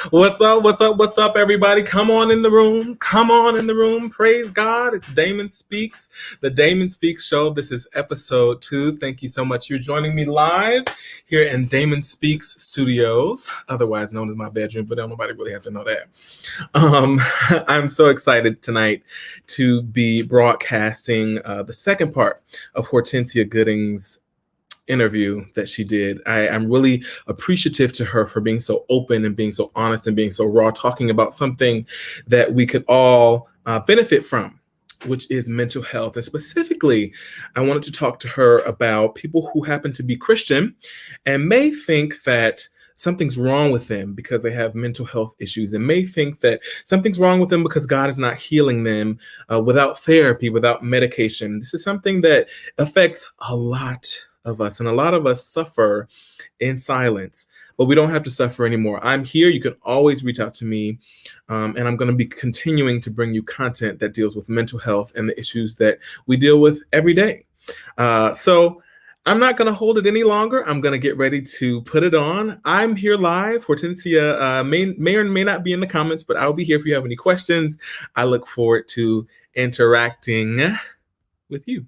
What's up? What's up? What's up, everybody? Come on in the room. Come on in the room. Praise God. It's Damon Speaks, the Damon Speaks Show. This is episode 2. Thank you so much. You're joining me live here in Damon Speaks Studios, otherwise known as my bedroom, but nobody really have to know that. I'm so excited tonight to be broadcasting the second part of Hortensia Gooding's interview that she did. I'm really appreciative to her for being so open and being so honest and being so raw, talking about something that we could all benefit from, which is mental health. And specifically, I wanted to talk to her about people who happen to be Christian and may think that something's wrong with them because they have mental health issues, and may think that something's wrong with them because God is not healing them without therapy, without medication. This is something that affects a lot of us, and a lot of us suffer in silence, but we don't have to suffer anymore. I'm here. You can always reach out to me, and I'm going to be continuing to bring you content that deals with mental health and the issues that we deal with every day. So I'm not going to hold it any longer. I'm going to get ready to put it on. I'm here live. Hortensia may or may not be in the comments, but I'll be here if you have any questions. I look forward to interacting with you.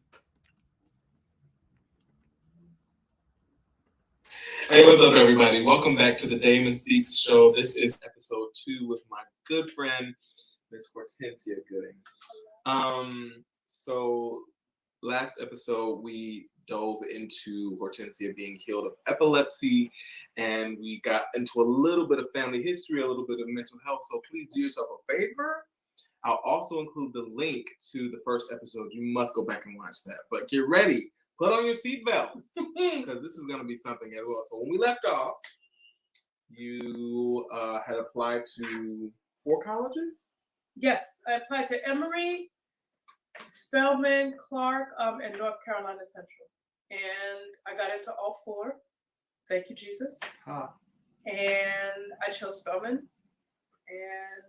Hey, what's up, everybody? Welcome back to the Damon Speaks Show. This is episode 2 with my good friend, Miss Hortensia Gooding. So last episode, we dove into Hortensia being healed of epilepsy, and we got into a little bit of family history, a little bit of mental health. So please do yourself a favor. I'll also include the link to the first episode. You must go back and watch that. But get ready. Put on your seatbelts, because this is going to be something as well. So when we left off, you had applied to 4 colleges? Yes, I applied to Emory, Spelman, Clark, and North Carolina Central. And I got into all 4. Thank you, Jesus. And I chose Spelman. And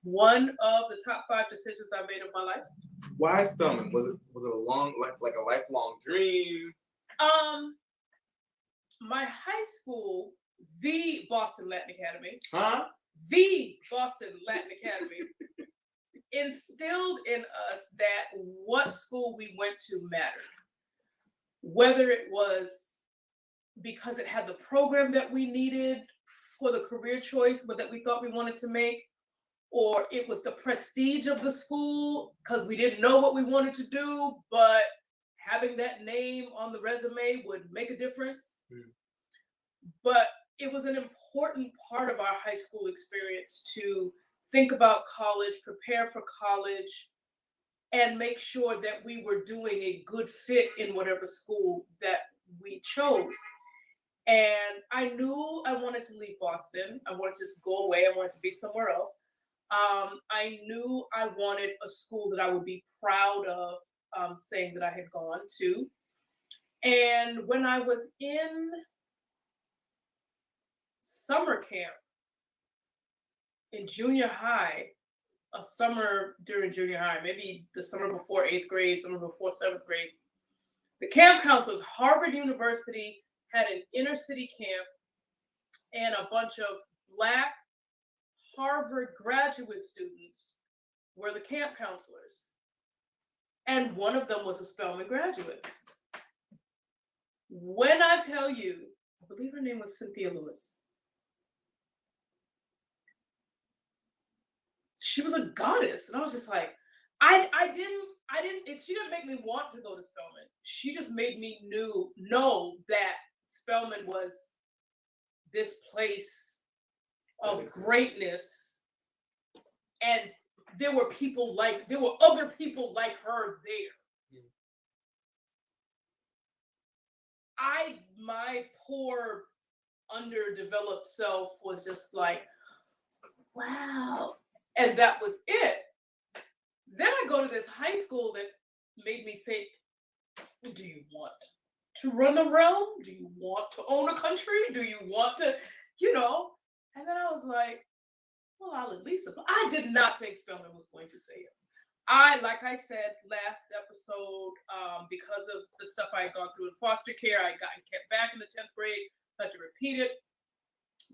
one of the top 5 decisions I made in my life. Why Spelman? Was it a long, like a lifelong dream? My high school, the Boston Latin Academy, The Boston Latin Academy, instilled in us that what school we went to mattered. Whether it was because it had the program that we needed for the career choice, but that we thought we wanted to make, or it was the prestige of the school because we didn't know what we wanted to do, but having that name on the resume would make a difference. But it was an important part of our high school experience to think about college, prepare for college, and make sure that we were doing a good fit in whatever school that we chose. And I knew I wanted to leave Boston. I wanted to just go away. I wanted to be somewhere else. I knew I wanted a school that I would be proud of saying that I had gone to. And when I was in summer camp in junior high, a summer during junior high, maybe the summer before 8th grade, summer before 7th grade, the camp counselors, Harvard University had an inner city camp, and a bunch of Black Harvard graduate students were the camp counselors. And one of them was a Spelman graduate. When I tell you, I believe her name was Cynthia Lewis. She was a goddess. And I was just like, she didn't make me want to go to Spelman. She just made me know that Spelman was this place of greatness. And there were other people like her there. My poor underdeveloped self was just like, wow. And that was it. Then I go to this high school that made me think, do you want to run a realm? Do you want to own a country? Do you want to, And then I was like, well, I'll at least apply. I did not think Spelman was going to say yes. Like I said last episode, because of the stuff I had gone through in foster care, I got kept back in the 10th grade, had to repeat it.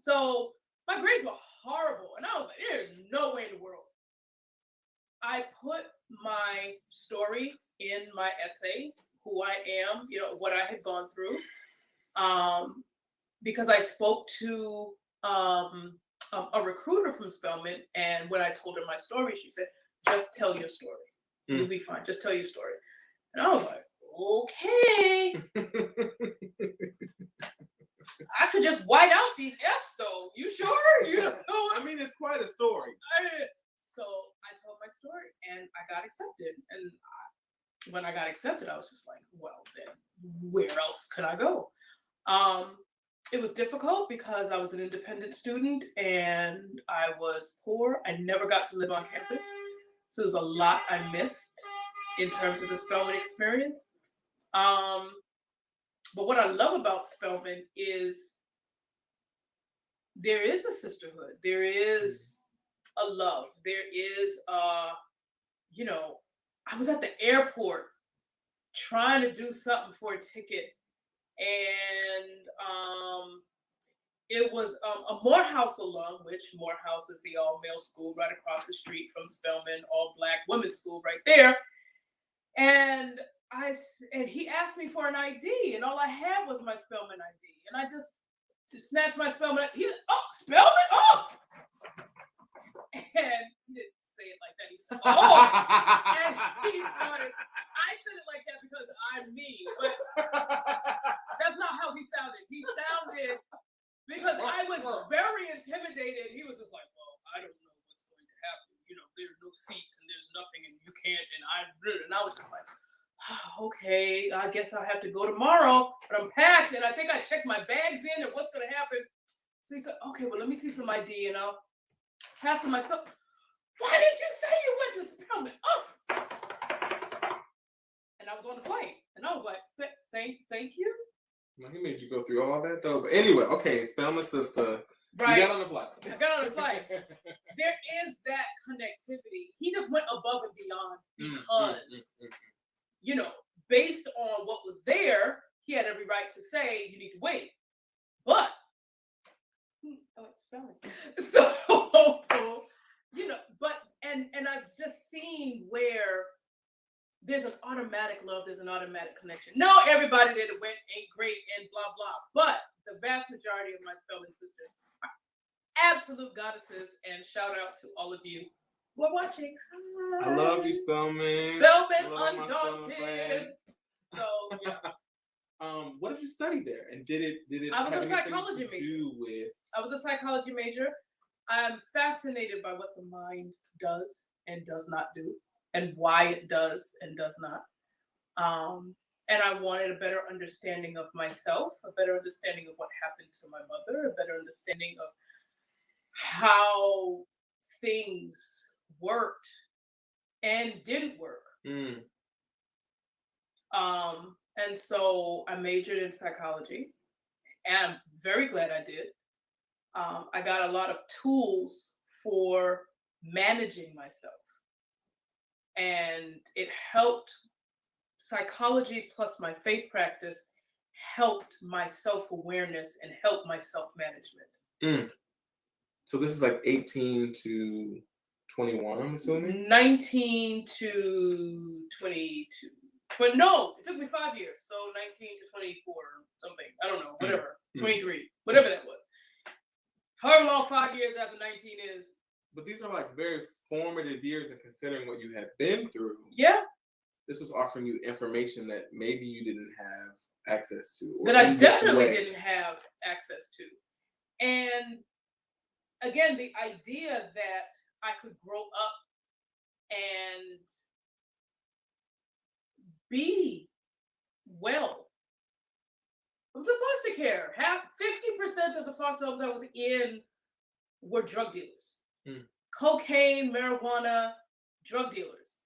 So my grades were horrible. And I was like, there's no way in the world. I put my story in my essay, who I am, what I had gone through, because I spoke to a recruiter from Spelman, and when I told her my story, she said, just tell your story. You'll be fine. Just tell your story. And I was like, okay. I could just white out these F's though. You sure? I mean, it's quite a story. So I told my story and I got accepted. And when I got accepted, I was just like, well, then where else could I go? It was difficult because I was an independent student and I was poor. I never got to live on campus. So there's a lot I missed in terms of the Spelman experience. But what I love about Spelman is there is a sisterhood. There is a love. There is I was at the airport trying to do something for a ticket, and it was a Morehouse alum, which Morehouse is the all-male school right across the street from Spelman, all-Black women's school right there. And he asked me for an ID, and all I had was my Spelman ID, and I just snatched my Spelman. He's Spelman, and he didn't say it like that. He said, and he started. I said it like that because I'm me, but that's not how he sounded. He sounded, because I was very intimidated. He was just like, well, I don't know what's going to happen. There are no seats and there's nothing and you can't. And I was just like, okay, I guess I'll have to go tomorrow. But I'm packed and I think I checked my bags in and what's going to happen. So he said, okay, well, let me see some ID and I'll pass him my Spelman. Why did you say you went to Spelman? And I was on the flight. And I was like, thank you. Well, he made you go through all that though. But anyway, okay, Spelman sister. Right. You got on the flight. I got on the flight. There is that connectivity. He just went above and beyond because, based on what was there, he had every right to say, you need to wait. But, Spelman. So, and I've just seen where there's an automatic love, there's an automatic connection. No, everybody that went ain't great and blah, blah. But the vast majority of my Spelman sisters are absolute goddesses, and shout out to all of you who are watching. Hi. I love you, Spelman. Spelman Undaunted. So, yeah. What did you study there? And did it I was have a psychology major. I was a psychology major. I'm fascinated by what the mind does and does not do, and why it does and does not. And I wanted a better understanding of myself, a better understanding of what happened to my mother, a better understanding of how things worked and didn't work. And so I majored in psychology, and I'm very glad I did. I got a lot of tools for managing myself, and it helped. Psychology plus my faith practice helped my self-awareness and helped my self-management. So this is like 18 to 21, I'm assuming? 19 to 22. But no, it took me 5 years. So 19 to 24 or something. I don't know. Whatever. 23. Whatever that was. However long 5 years after 19 is. But these are like very formative years in considering what you had been through. Yeah. This was offering you information that maybe you didn't have access to. That I definitely didn't have access to. And again, the idea that I could grow up and be well. It was the foster care. 50% of the foster homes I was in were drug dealers. Cocaine, marijuana, drug dealers.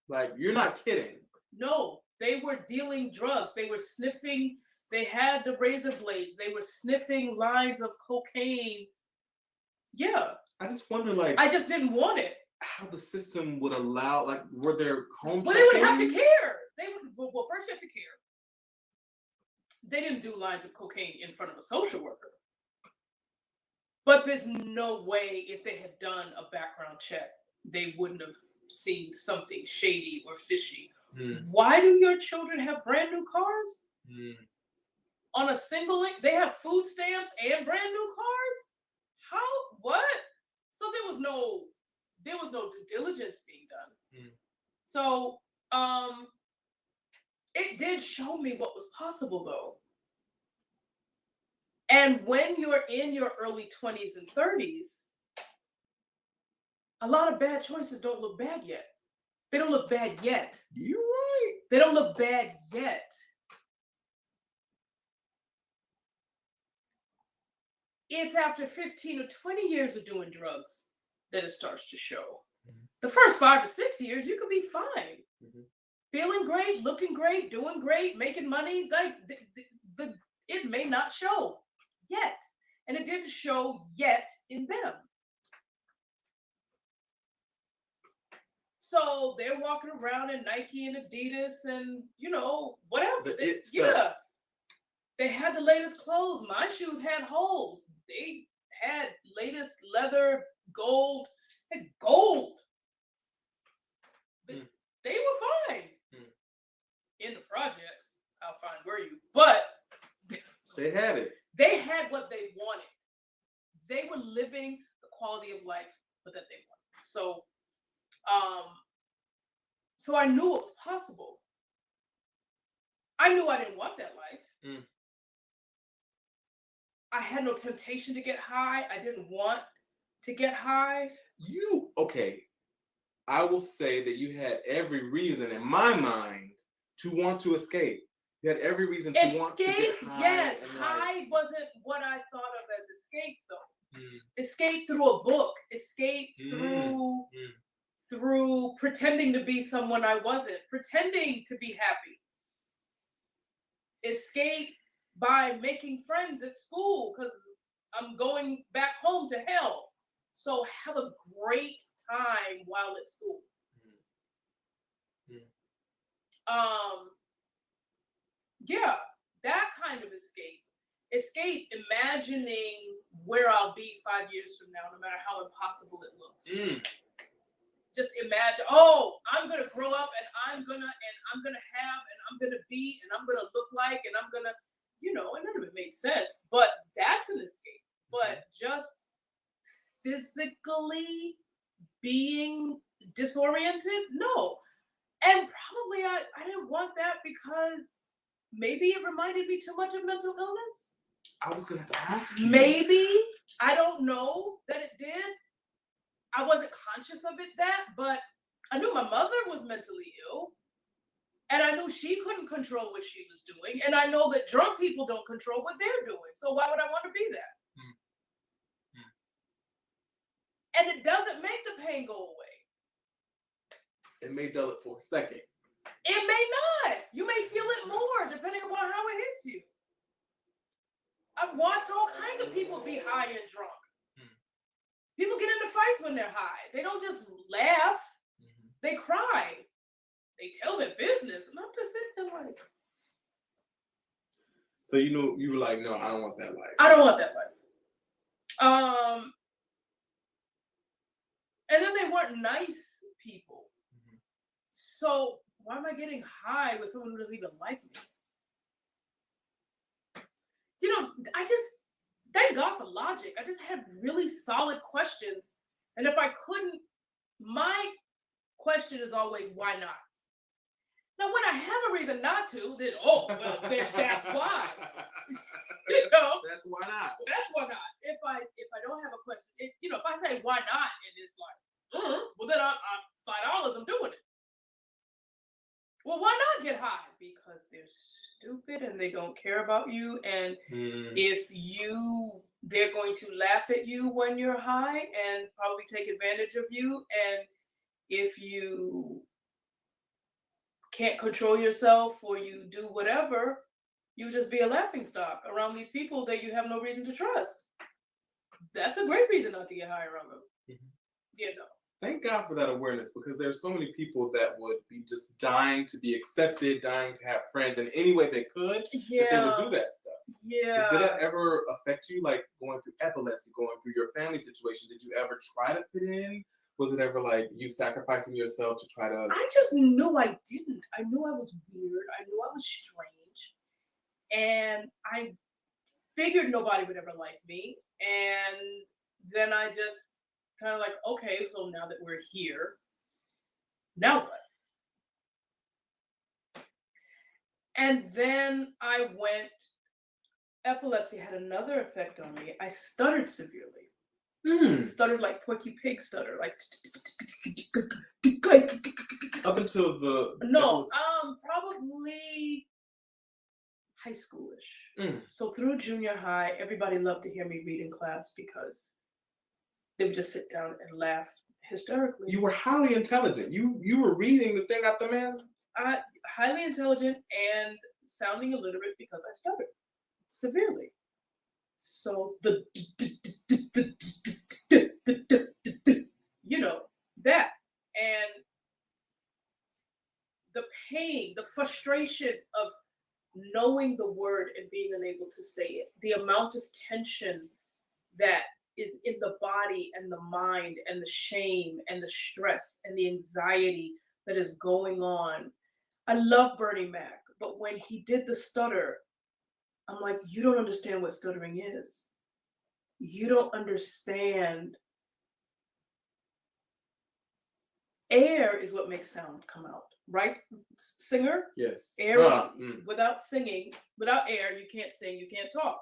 Like, you're not kidding. No, they were dealing drugs. They were sniffing. They had the razor blades. They were sniffing lines of cocaine. Yeah. I just wonder, like, I just didn't want it. How the system would allow, like, were there home Well, they would have to care. They would. Well, first you have to care. They didn't do lines of cocaine in front of a social worker. But there's no way if they had done a background check, they wouldn't have seen something shady or fishy. Why do your children have brand new cars? On a single link, they have food stamps and brand new cars? How? What? So there was no due diligence being done. So it did show me what was possible though. And when you're in your early 20s and 30s, a lot of bad choices don't look bad yet. They don't look bad yet. You're right. They don't look bad yet. It's after 15 or 20 years of doing drugs that it starts to show. The first 5 or 6 years, you could be fine. Feeling great, looking great, doing great, making money. Like it may not show yet. And it didn't show yet in them. So they're walking around in Nike and Adidas and, whatever. They had the latest clothes. My shoes had holes. They had latest leather, gold. Had gold. They were fine. In the projects. How fine were you? But they had it. They had what they wanted. They were living the quality of life that they wanted. So I knew it was possible. I knew I didn't want that life. I had no temptation to get high. I didn't want to get high. Okay. I will say that you had every reason in my mind to want to escape. You had every reason to want to get high. Yes, high wasn't what I thought of as escape, though. Escape through a book. Escape through pretending to be someone I wasn't. Pretending to be happy. Escape by making friends at school because I'm going back home to hell. So have a great time while at school. Yeah, that kind of escape. Escape imagining where I'll be 5 years from now, no matter how impossible it looks. Just imagine, I'm gonna grow up and I'm gonna have and I'm gonna be and I'm gonna look like and I'm gonna, and none of it made sense. But that's an escape. But just physically being disoriented, no. And probably I didn't want that because maybe it reminded me too much of mental illness. I was gonna ask you. Maybe. I don't know that it did. I wasn't conscious of it but I knew my mother was mentally ill. And I knew she couldn't control what she was doing. And I know that drunk people don't control what they're doing. So why would I want to be that? And it doesn't make the pain go away. It may dull it for a second. It may not. You may feel it more depending upon how it hits you. I've watched all kinds of people be high and drunk. People get into fights when they're high. They don't just laugh. They cry. They tell their business. And I'm just sitting there like. So you were like, no, I don't want that life. I don't want that life. And then they weren't nice people. Mhm. So why am I getting high with someone who doesn't even like me? You know, I just thank God for logic. I just had really solid questions. And if I couldn't, my question is always why not? Now, when I have a reason not to, then then that's why. You know, That's why not. that's why not. If I don't have a question, if I say why not, and it's like, well then I'm $5, I'm doing it. Well, why not get high? Because they're stupid and they don't care about you, and if they're going to laugh at you when you're high and probably take advantage of you, and if you can't control yourself or you do whatever, you just be a laughing stock around these people that you have no reason to trust. That's a great reason not to get high around them. Mhm. You know. Thank God for that awareness, because there's so many people that would be just dying to be accepted, dying to have friends in any way they could, that they would do that stuff. Yeah. Did that ever affect you, like going through epilepsy, going through your family situation? Did you ever try to fit in? Was it ever like you sacrificing yourself to try to? I just knew I didn't. I knew I was weird. I knew I was strange. And I figured nobody would ever like me. And then I just kind of like, okay, so now that we're here, now what? And then epilepsy had another effect on me. I stuttered severely. Stuttered like Porky Pig stutter, like up until the probably high schoolish. So through junior high, everybody loved to hear me read in class because they would just sit down and laugh hysterically. You were highly intelligent. You were reading the thing out the man's. Highly intelligent and sounding illiterate because I stuttered severely. So that, and the pain, the frustration of knowing the word and being unable to say it, the amount of tension that is in the body and the mind and the shame and the stress and the anxiety that is going on. I love Bernie Mac, but when he did the stutter, I'm like, you don't understand what stuttering is. You don't understand. Air is what makes sound come out, right? Singer? Yes. Air without singing, without air, you can't sing, you can't talk.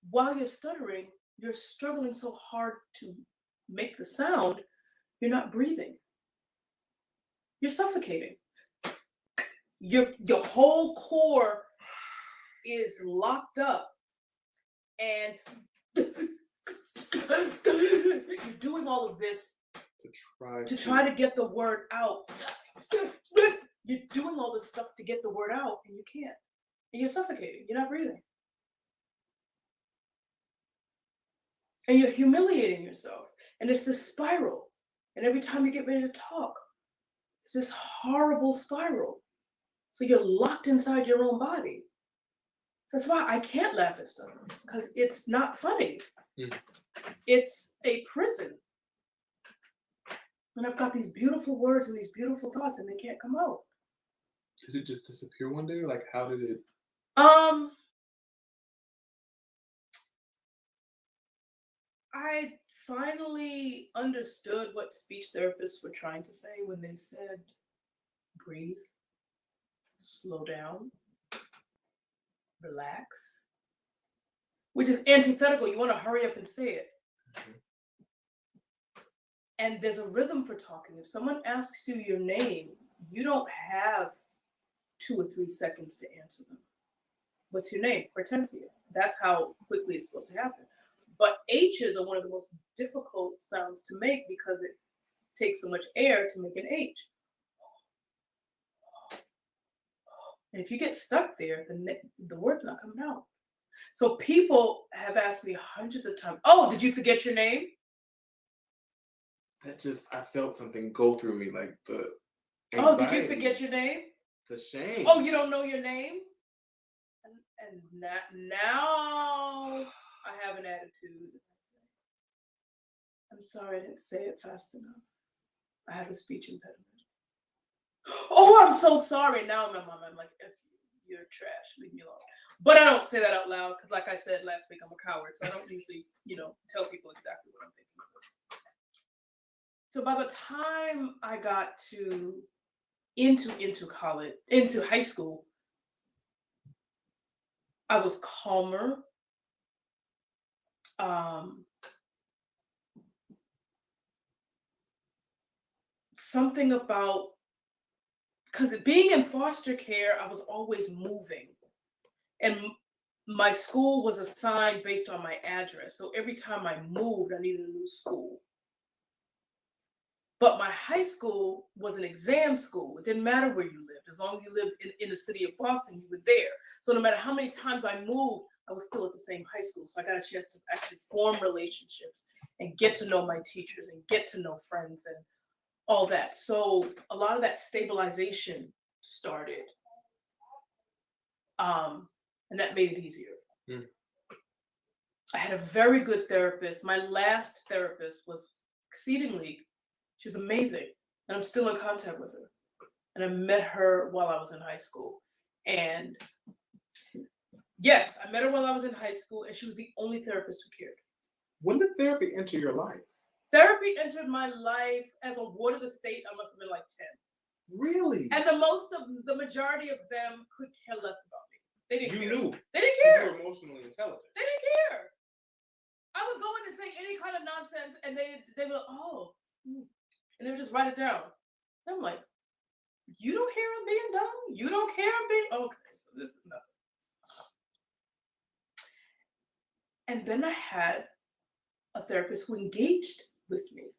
While you're stuttering, you're struggling so hard to make the sound, you're not breathing. You're suffocating. Your whole core is locked up, and you're doing all of this to try to get the word out. You're doing all this stuff to get the word out, and you can't. And you're suffocating. You're not breathing. And you're humiliating yourself. And it's this spiral. And every time you get ready to talk, it's this horrible spiral. So you're locked inside your own body. So that's why I can't laugh at stuff, because it's not funny. It's a prison. And I've got these beautiful words and these beautiful thoughts, and they can't come out. Did it just disappear one day? Like, how did it? I finally understood what speech therapists were trying to say when they said, breathe, slow down, relax, which is antithetical. You want to hurry up and say it. And there's a rhythm for talking. If someone asks you your name, you don't have 2 or 3 seconds to answer them. What's your name? Hortensia. That's how quickly it's supposed to happen. But H's are one of the most difficult sounds to make because it takes so much air to make an H. And if you get stuck there, the word's not coming out. So people have asked me hundreds of times, oh, did you forget your name? I felt something go through me, like the anxiety. Oh, did you forget your name? The shame. Oh, you don't know your name? And now I have an attitude. I'm sorry I didn't say it fast enough. I have a speech impediment. Oh, I'm so sorry. Now my mom, I'm like, F you, you're trash. Leave me alone. But I don't say that out loud because, like I said last week, I'm a coward. So I don't usually, tell people exactly what I'm thinking. So by the time I got into high school, I was calmer. Something about, because being in foster care, I was always moving. And my school was assigned based on my address. So every time I moved, I needed a new school. But my high school was an exam school. It didn't matter where you lived. As long as you lived in the city of Boston, you were there. So no matter how many times I moved, I was still at the same high school. So I got a chance to actually form relationships and get to know my teachers and get to know friends and all that. So a lot of that stabilization started. And that made it easier. Mm. I had a very good therapist. My last therapist was she was amazing. And I'm still in contact with her. And I met her while I was in high school. And yes, I met her while I was in high school, and she was the only therapist who cared. When did therapy enter your life? Therapy entered my life as a ward of the state. I must have been like 10. Really? And the majority of them could care less about me. They didn't care. You knew. They didn't care. You were emotionally intelligent. They didn't care. I would go in and say any kind of nonsense, and they were like, oh, and they would just write it down. And I'm like, you don't care I'm being dumb? You don't care I'm being okay? So this is nothing. And then I had a therapist who engaged with me.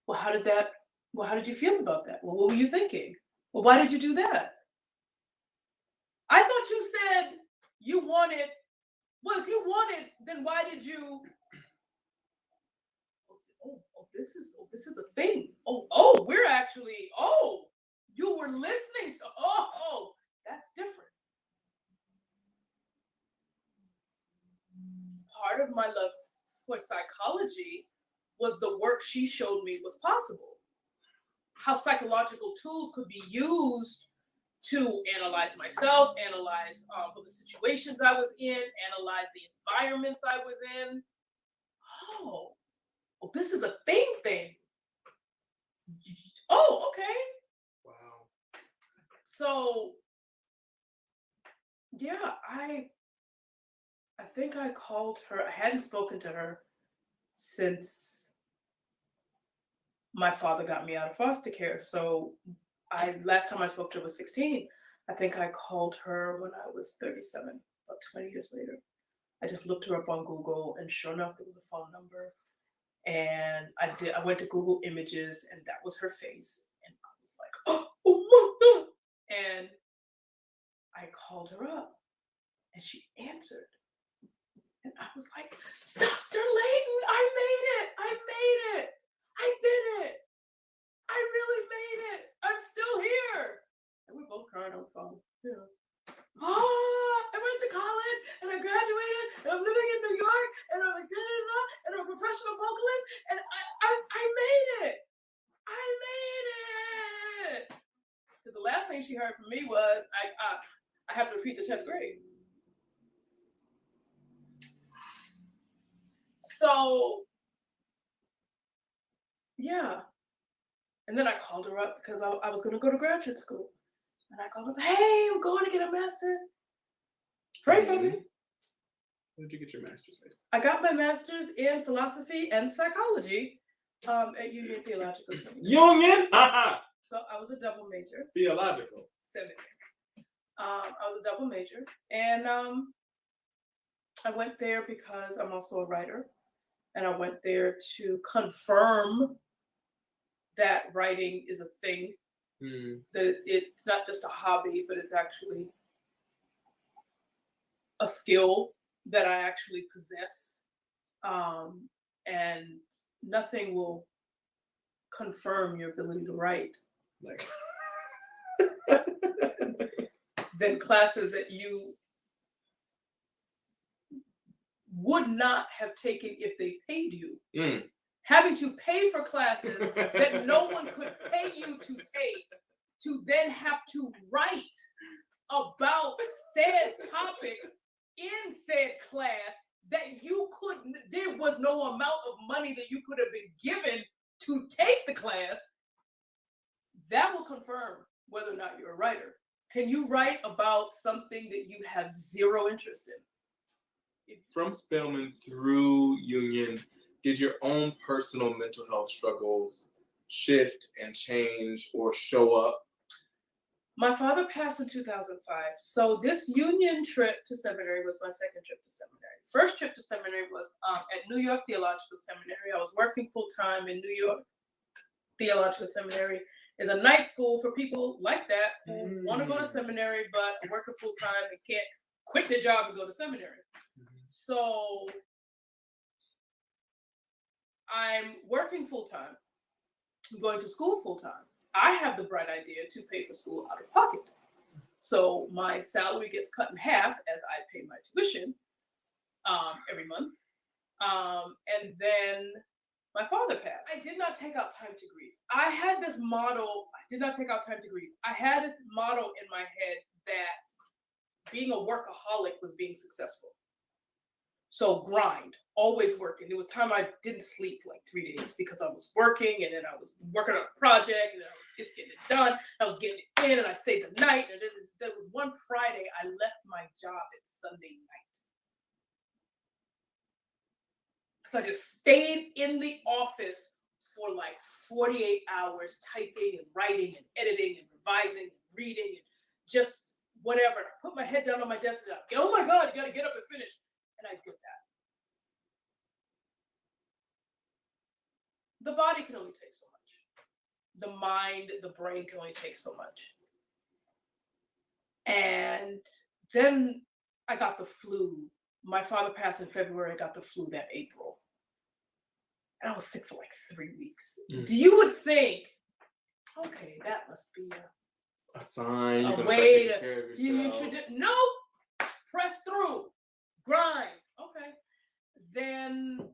Well, how did you feel about that? Well, what were you thinking? Well, why did you do that? I thought you said you wanted. Well, if you wanted, then why did you? This is a thing. We're actually. You were listening to. That's different. Part of my love for psychology was the work she showed me was possible. How psychological tools could be used to analyze myself, analyze the situations I was in, analyze the environments I was in. This is a thing. Oh, okay. Wow. So, yeah, I think I called her. I hadn't spoken to her since my father got me out of foster care. So last time I spoke to her was 16. I think I called her when I was 37, about 20 years later. I just looked her up on Google, and sure enough, there was a phone number. And I went to Google Images, and that was her face. And I was like, oh. And I called her up, and she answered. And I was like, Dr. Layton, I made it. I did it. I really made it. I'm still here. And we both cried on the phone. Yeah. I went to college and I graduated and I'm living in New York and I'm like, and I'm a professional vocalist and I made it. I made it. Because the last thing she heard from me was, I have to repeat the 10th grade. So, yeah. And then I called her up because I was going to go to graduate school. And I called her, hey, I'm going to get a master's. Pray for me. Where did you get your master's in? I got my master's in philosophy and psychology at Union Theological Seminary. Union? So I was a double major. Theological Seminary. I was a double major. And I went there because I'm also a writer. And I went there to confirm that writing is a thing. That it's not just a hobby, but it's actually a skill that I actually possess. And nothing will confirm your ability to write than classes that you would not have taken if they paid you having to pay for classes that no one could pay you to take, to then have to write about said topics in said class that you couldn't, there was no amount of money that you could have been given to take the class, that will confirm whether or not you're a writer. Can you write about something that you have zero interest in? From Spelman through Union, did your own personal mental health struggles shift and change or show up? My father passed in 2005. So this Union trip to seminary was my second trip to seminary. First trip to seminary was at New York Theological Seminary. I was working full-time in New York. Theological Seminary is a night school for people like that who want to go to seminary but are working full-time and can't quit their job and go to seminary. So I'm working full-time, I'm going to school full-time. I have the bright idea to pay for school out of pocket. So my salary gets cut in half as I pay my tuition every month. And then my father passed. I did not take out time to grieve. I had this model, I did not take out time to grieve. I had this model in my head that being a workaholic was being successful. So grind, always working. There was time I didn't sleep for like 3 days because I was working, and then I was working on a project, and then I was just getting it done. I was getting it in, and I stayed the night. And then there was one Friday I left my job at Sunday night. Because I just stayed in the office for like 48 hours, typing and writing and editing and revising and reading and just whatever. I put my head down on my desk and I, oh my God, you got to get up and finish. And I did that. The body can only take so much. The mind, the brain can only take so much. And then I got the flu. My father passed in February. I got the flu that April. And I was sick for like 3 weeks. You would think, okay, that must be a sign. A way to, you should, no, press through. Grind. Okay. Then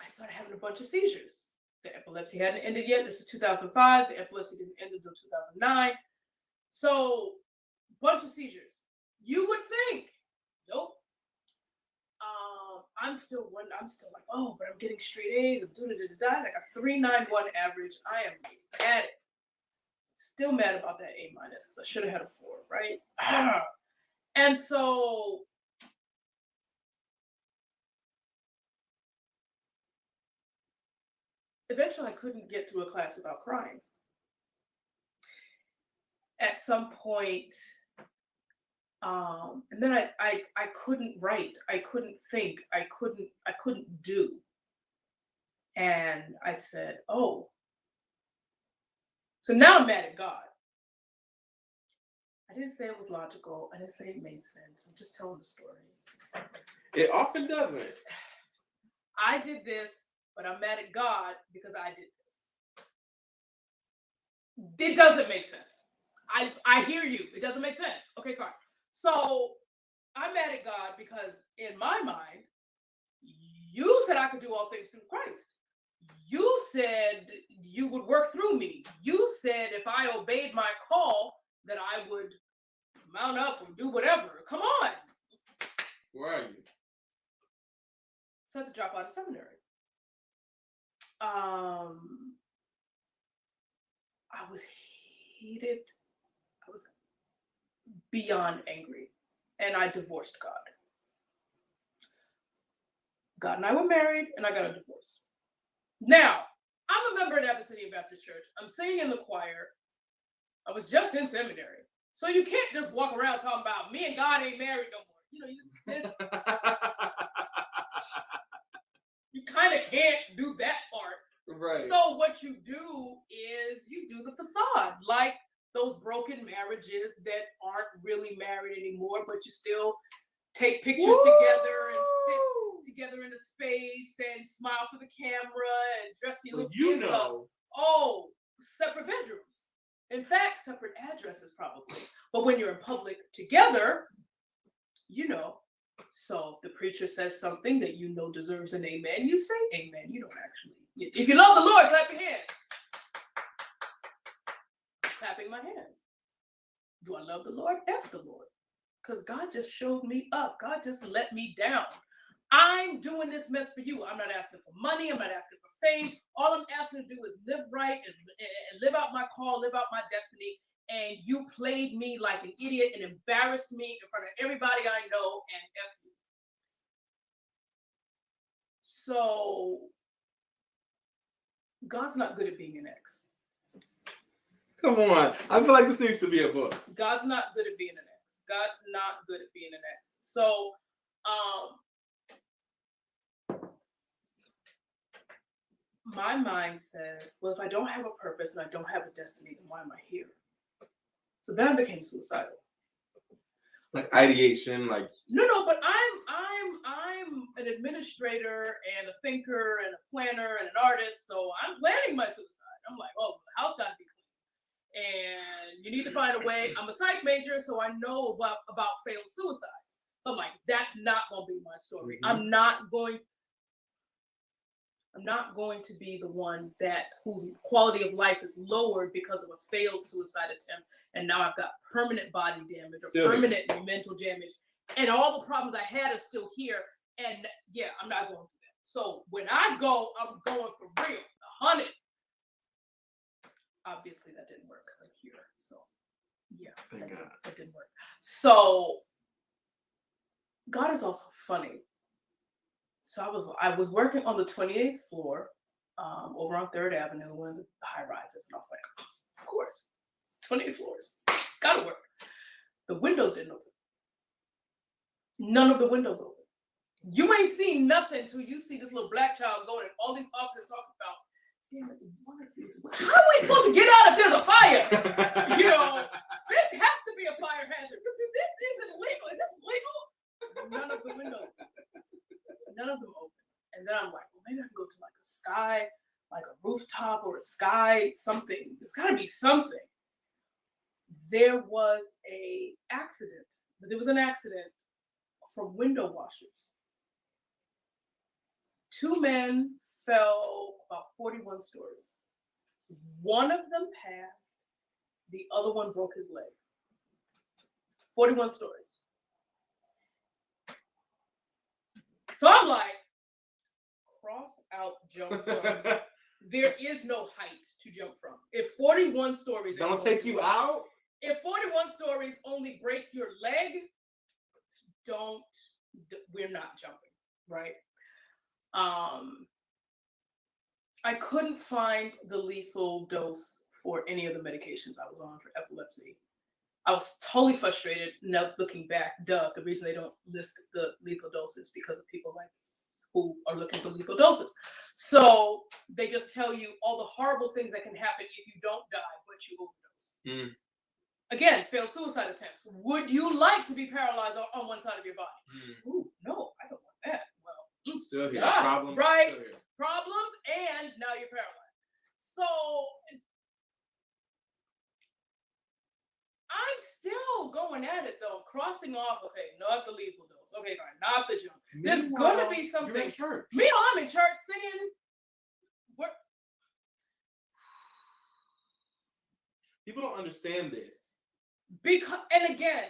I started having a bunch of seizures. The epilepsy hadn't ended yet. This is 2005. The epilepsy didn't end until 2009. So, bunch of seizures. You would think, nope. I'm still like, oh, but I'm getting straight A's. I'm doing it, like a 3.91 average. I am mad. Still mad about that A- because I should have had a 4, right? And so eventually I couldn't get through a class without crying. At some point, and then I couldn't write, I couldn't think, I couldn't do. And I said, oh. So now I'm mad at God. I didn't say it was logical. I didn't say it made sense. I'm just telling the story. It often doesn't. I did this, but I'm mad at God because I did this. It doesn't make sense. I hear you. It doesn't make sense. Okay, fine. So I'm mad at God because in my mind, you said I could do all things through Christ. You said you would work through me. You said if I obeyed my call, that I would mount up and do whatever. Come on. Where are you? So I had to drop out of seminary. I was heated. I was beyond angry. And I divorced God. God and I were married, and I got a divorce. Now, I'm a member of Abbott City Baptist Church. I'm singing in the choir. I was just in seminary. So you can't just walk around talking about me and God ain't married no more. You know, you kind of can't do that part. Right. So what you do is you do the facade, like those broken marriages that aren't really married anymore, but you still take pictures together and sit together in a space and smile for the camera and dress your little kids up. Oh, separate bedrooms. In fact, separate addresses probably. But when you're in public together, you know, So if the preacher says something that you know deserves an amen, you say amen. You don't actually. If you love the Lord, clap your hands. Clapping my hands. Do I love the Lord? F the Lord. Because God just showed me up. God just let me down. I'm doing this mess for you. I'm not asking for money. I'm not asking for fame. All I'm asking to do is live right and live out my call, live out my destiny. And you played me like an idiot and embarrassed me in front of everybody I know and F you. So God's not good at being an ex. Come on. I feel like this needs to be a book. God's not good at being an ex. God's not good at being an ex. So, my mind says, well, if I don't have a purpose and I don't have a destiny, then why am I here? So then I became suicidal. Like ideation, like No, but I'm an administrator and a thinker and a planner and an artist, so I'm planning my suicide. I'm like, oh, the house got to be clean, and you need to find a way. I'm a psych major, so I know about failed suicides. So I'm like, that's not gonna be my story. Mm-hmm. I'm not going to be the one whose quality of life is lowered because of a failed suicide attempt, and now I've got permanent body damage or permanent mental damage, and all the problems I had are still here. And yeah, I'm not going to do that. So when I go, I'm going for real, 100. Obviously, that didn't work because I'm here. So yeah, that didn't work. So God is also funny. So I was working on the 28th floor over on 3rd Avenue, one of the high rises. And I was like, of course, 28 floors. It's got to work. The windows didn't open. None of the windows open. You ain't seen nothing until you see this little black child going and all these officers talking about, how are we supposed to get out if there's a fire? This has to be a fire hazard. This isn't legal. Is this legal? None of the windows. None of them open. And then I'm like, well, maybe I can go to like a sky, like a rooftop or a sky, something. There's got to be something. There was an accident from window washers. 2 men fell about 41 stories. One of them passed. The other one broke his leg. 41 stories. So I'm like, cross out, jump from. There is no height to jump from. If 41 stories don't take you out. If 41 stories only breaks your leg, we're not jumping, right? I couldn't find the lethal dose for any of the medications I was on for epilepsy. I was totally frustrated. Now looking back, the reason they don't list the lethal doses because of people like who are looking for lethal doses. So they just tell you all the horrible things that can happen if you don't die, but you overdose. Again, failed suicide attempts. Would you like to be paralyzed on one side of your body? Ooh, no, I don't want that. Well, still here. God, Problems, right? Still here. Problems, and now you're paralyzed. So I'm still going at it though, crossing off. Okay, not the lethal dose. Okay, fine, not the jump. There's gonna be something. You're in church. Meanwhile, I'm in church singing. People don't understand this. And again,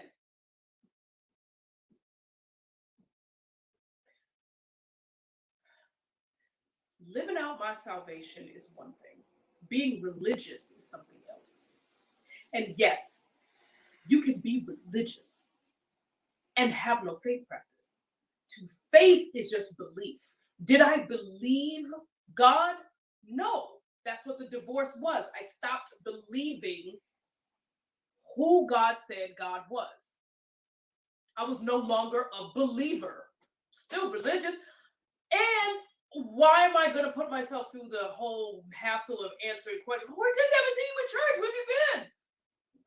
living out my salvation is one thing. Being religious is something else. And yes, you can be religious and have no faith practice. Faith is just belief. Did I believe God? No. That's what the divorce was. I stopped believing who God said God was. I was no longer a believer. Still religious. And why am I going to put myself through the whole hassle of answering questions? We just haven't seen you in church. Where have you been?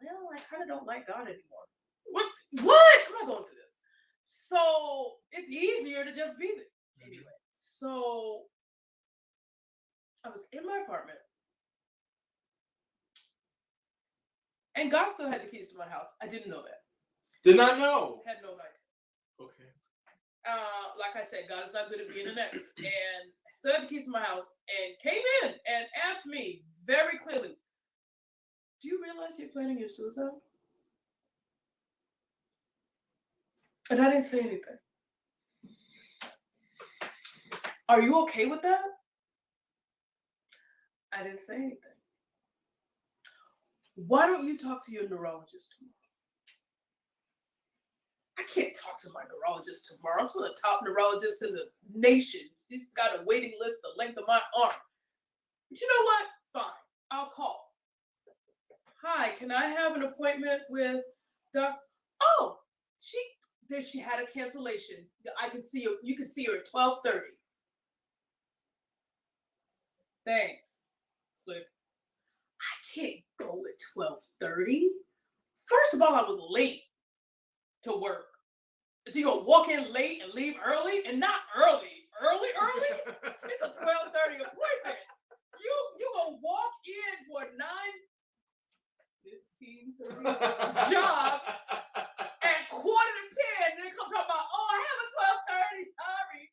Well, I kind of don't like God anymore. What? I'm not going through this. So it's easier to just be there. Anyway, so I was in my apartment. And God still had the keys to my house. I didn't know that. Did not know. Had no idea. Okay. like I said, God is not good at being an ex. And stood at the keys to my house and came in and asked me very clearly, do you realize you're planning your suicide? And I didn't say anything. Are you okay with that? I didn't say anything. Why don't you talk to your neurologist tomorrow? I can't talk to my neurologist tomorrow. It's one of the top neurologists in the nation. He's got a waiting list the length of my arm. But you know what? Fine. I'll call. Hi, can I have an appointment with Doc? Oh, she had a cancellation. I can see you can see her at 12:30. Thanks. Click. I can't go at 12:30. First of all, I was late to work. So you gonna walk in late and leave early? And not early. Early? It's a 12:30 appointment. You gonna walk in for a 9:15 job at 9:45, and then come talk about, oh, I have a 12:30, sorry.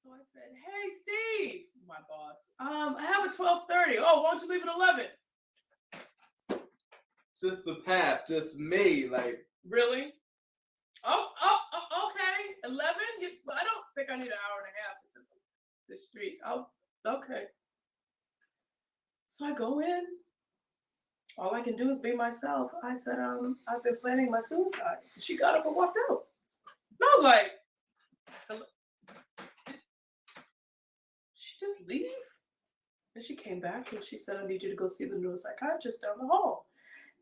So I said, hey, Steve, my boss, I have a 12:30. Oh, why don't you leave at 11? Just the path, just me, like. Really? Oh, okay. 11? I don't think I need an hour and a half. It's just the street. Oh, okay. So I go in. All I can do is be myself. I said, I've been planning my suicide. She got up and walked out. And I was like, hello? She just leave? And she came back and she said, I need you to go see the neuropsychiatrist down the hall.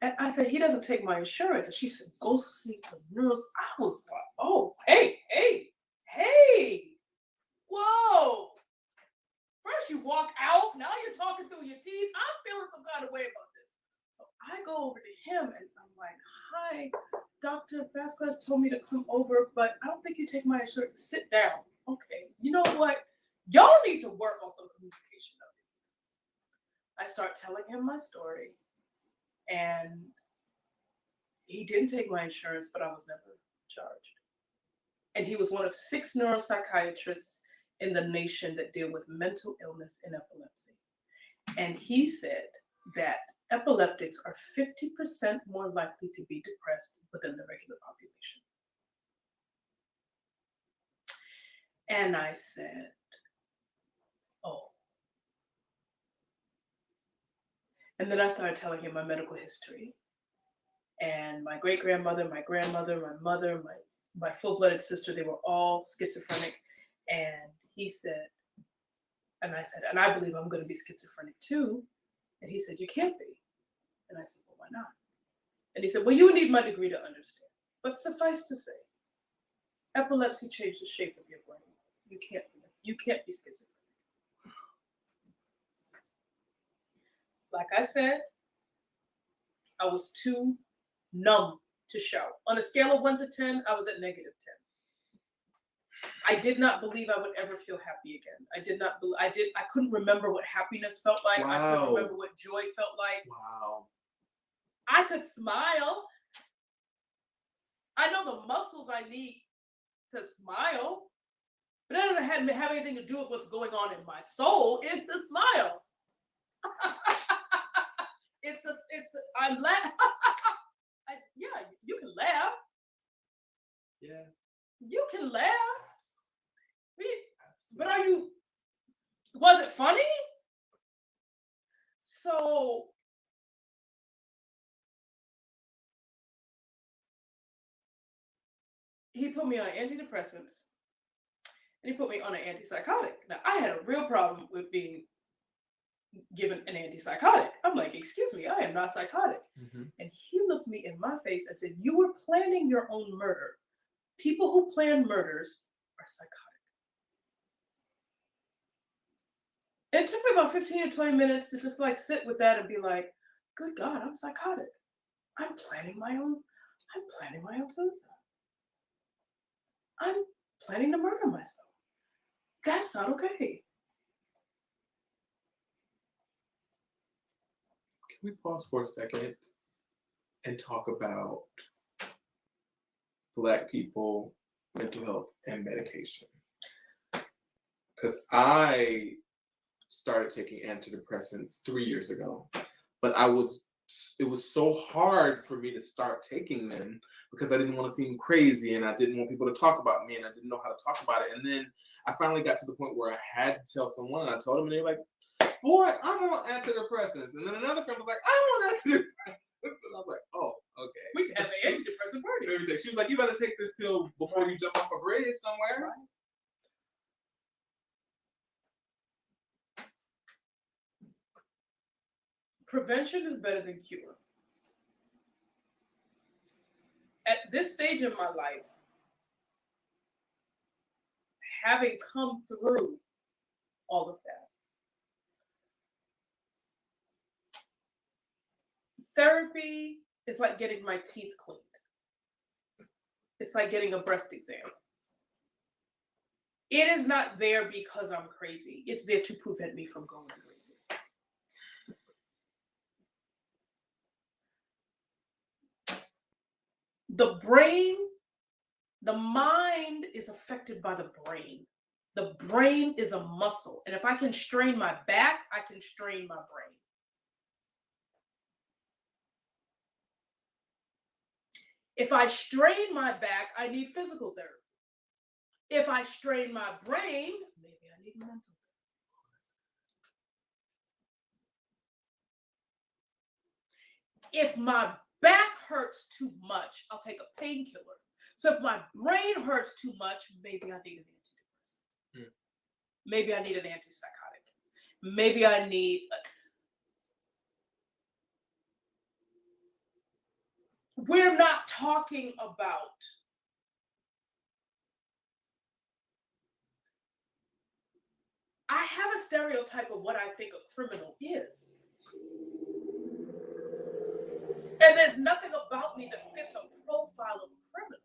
And I said, he doesn't take my insurance. And she said, go see the nurse. I was like, oh, hey. Whoa. First you walk out, now you're talking through your teeth. I'm feeling some kind of way about this. So I go over to him and I'm like, hi, Dr. Vasquez told me to come over, but I don't think you take my insurance. Sit down. Okay, you know what? Y'all need to work on some communication of it. I start telling him my story. And he didn't take my insurance, but I was never charged. And he was one of 6 neuropsychiatrists in the nation that deal with mental illness and epilepsy. And he said that epileptics are 50% more likely to be depressed within the regular population. And I said, oh. And then I started telling him my medical history. And my great-grandmother, my grandmother, my mother, my full-blooded sister, they were all schizophrenic. And he said, and I said, and I believe I'm going to be schizophrenic too. And he said, you can't be. And I said, well, why not? And he said, well, you would need my degree to understand. But suffice to say, epilepsy changed the shape of your brain. You can't be schizophrenic. Like I said, I was too numb to shout. On a scale of 1 to 10, I was at -10. I did not believe I would ever feel happy again. I couldn't remember what happiness felt like. Wow. I couldn't remember what joy felt like. Wow. I could smile. I know the muscles I need to smile, but that doesn't have anything to do with what's going on in my soul. It's a smile. I'm laughing. Yeah, you can laugh. Yeah. You can laugh. But was it funny? So he put me on antidepressants and he put me on an antipsychotic. Now, I had a real problem with being given an antipsychotic. I'm like, excuse me, I am not psychotic. Mm-hmm. And he looked me in my face and said, you were planning your own murder. People who plan murders are psychotic. It took me about 15 to 20 minutes to just like sit with that and be like, good God, I'm psychotic. I'm planning my own suicide. I'm planning to murder myself. That's not okay. Can we pause for a second and talk about Black people mental health and medication. Because I started taking antidepressants 3 years ago, but it was so hard for me to start taking them because I didn't want to seem crazy and I didn't want people to talk about me and I didn't know how to talk about it. And then I finally got to the point where I had to tell someone, and I told them, and they were like, boy, I'm on antidepressants. And then another friend was like, I'm on antidepressants. And I was like, oh, okay. We can have an antidepressant party. She was like, you better take this pill before you jump off a bridge somewhere. Right. Prevention is better than cure. At this stage in my life, having come through all of that, therapy is like getting my teeth cleaned. It's like getting a breast exam. It is not there because I'm crazy. It's there to prevent me from going crazy. The brain, the mind is affected by the brain. The brain is a muscle. And if I can strain my back, I can strain my brain. If I strain my back, I need physical therapy. If I strain my brain, maybe I need mental therapy. If my back hurts too much, I'll take a painkiller. So if my brain hurts too much, maybe I need an antidepressant. Maybe I need an antipsychotic. Maybe I need we're not talking about I have a stereotype of what I think a criminal is. And there's nothing about me that fits a profile of a criminal.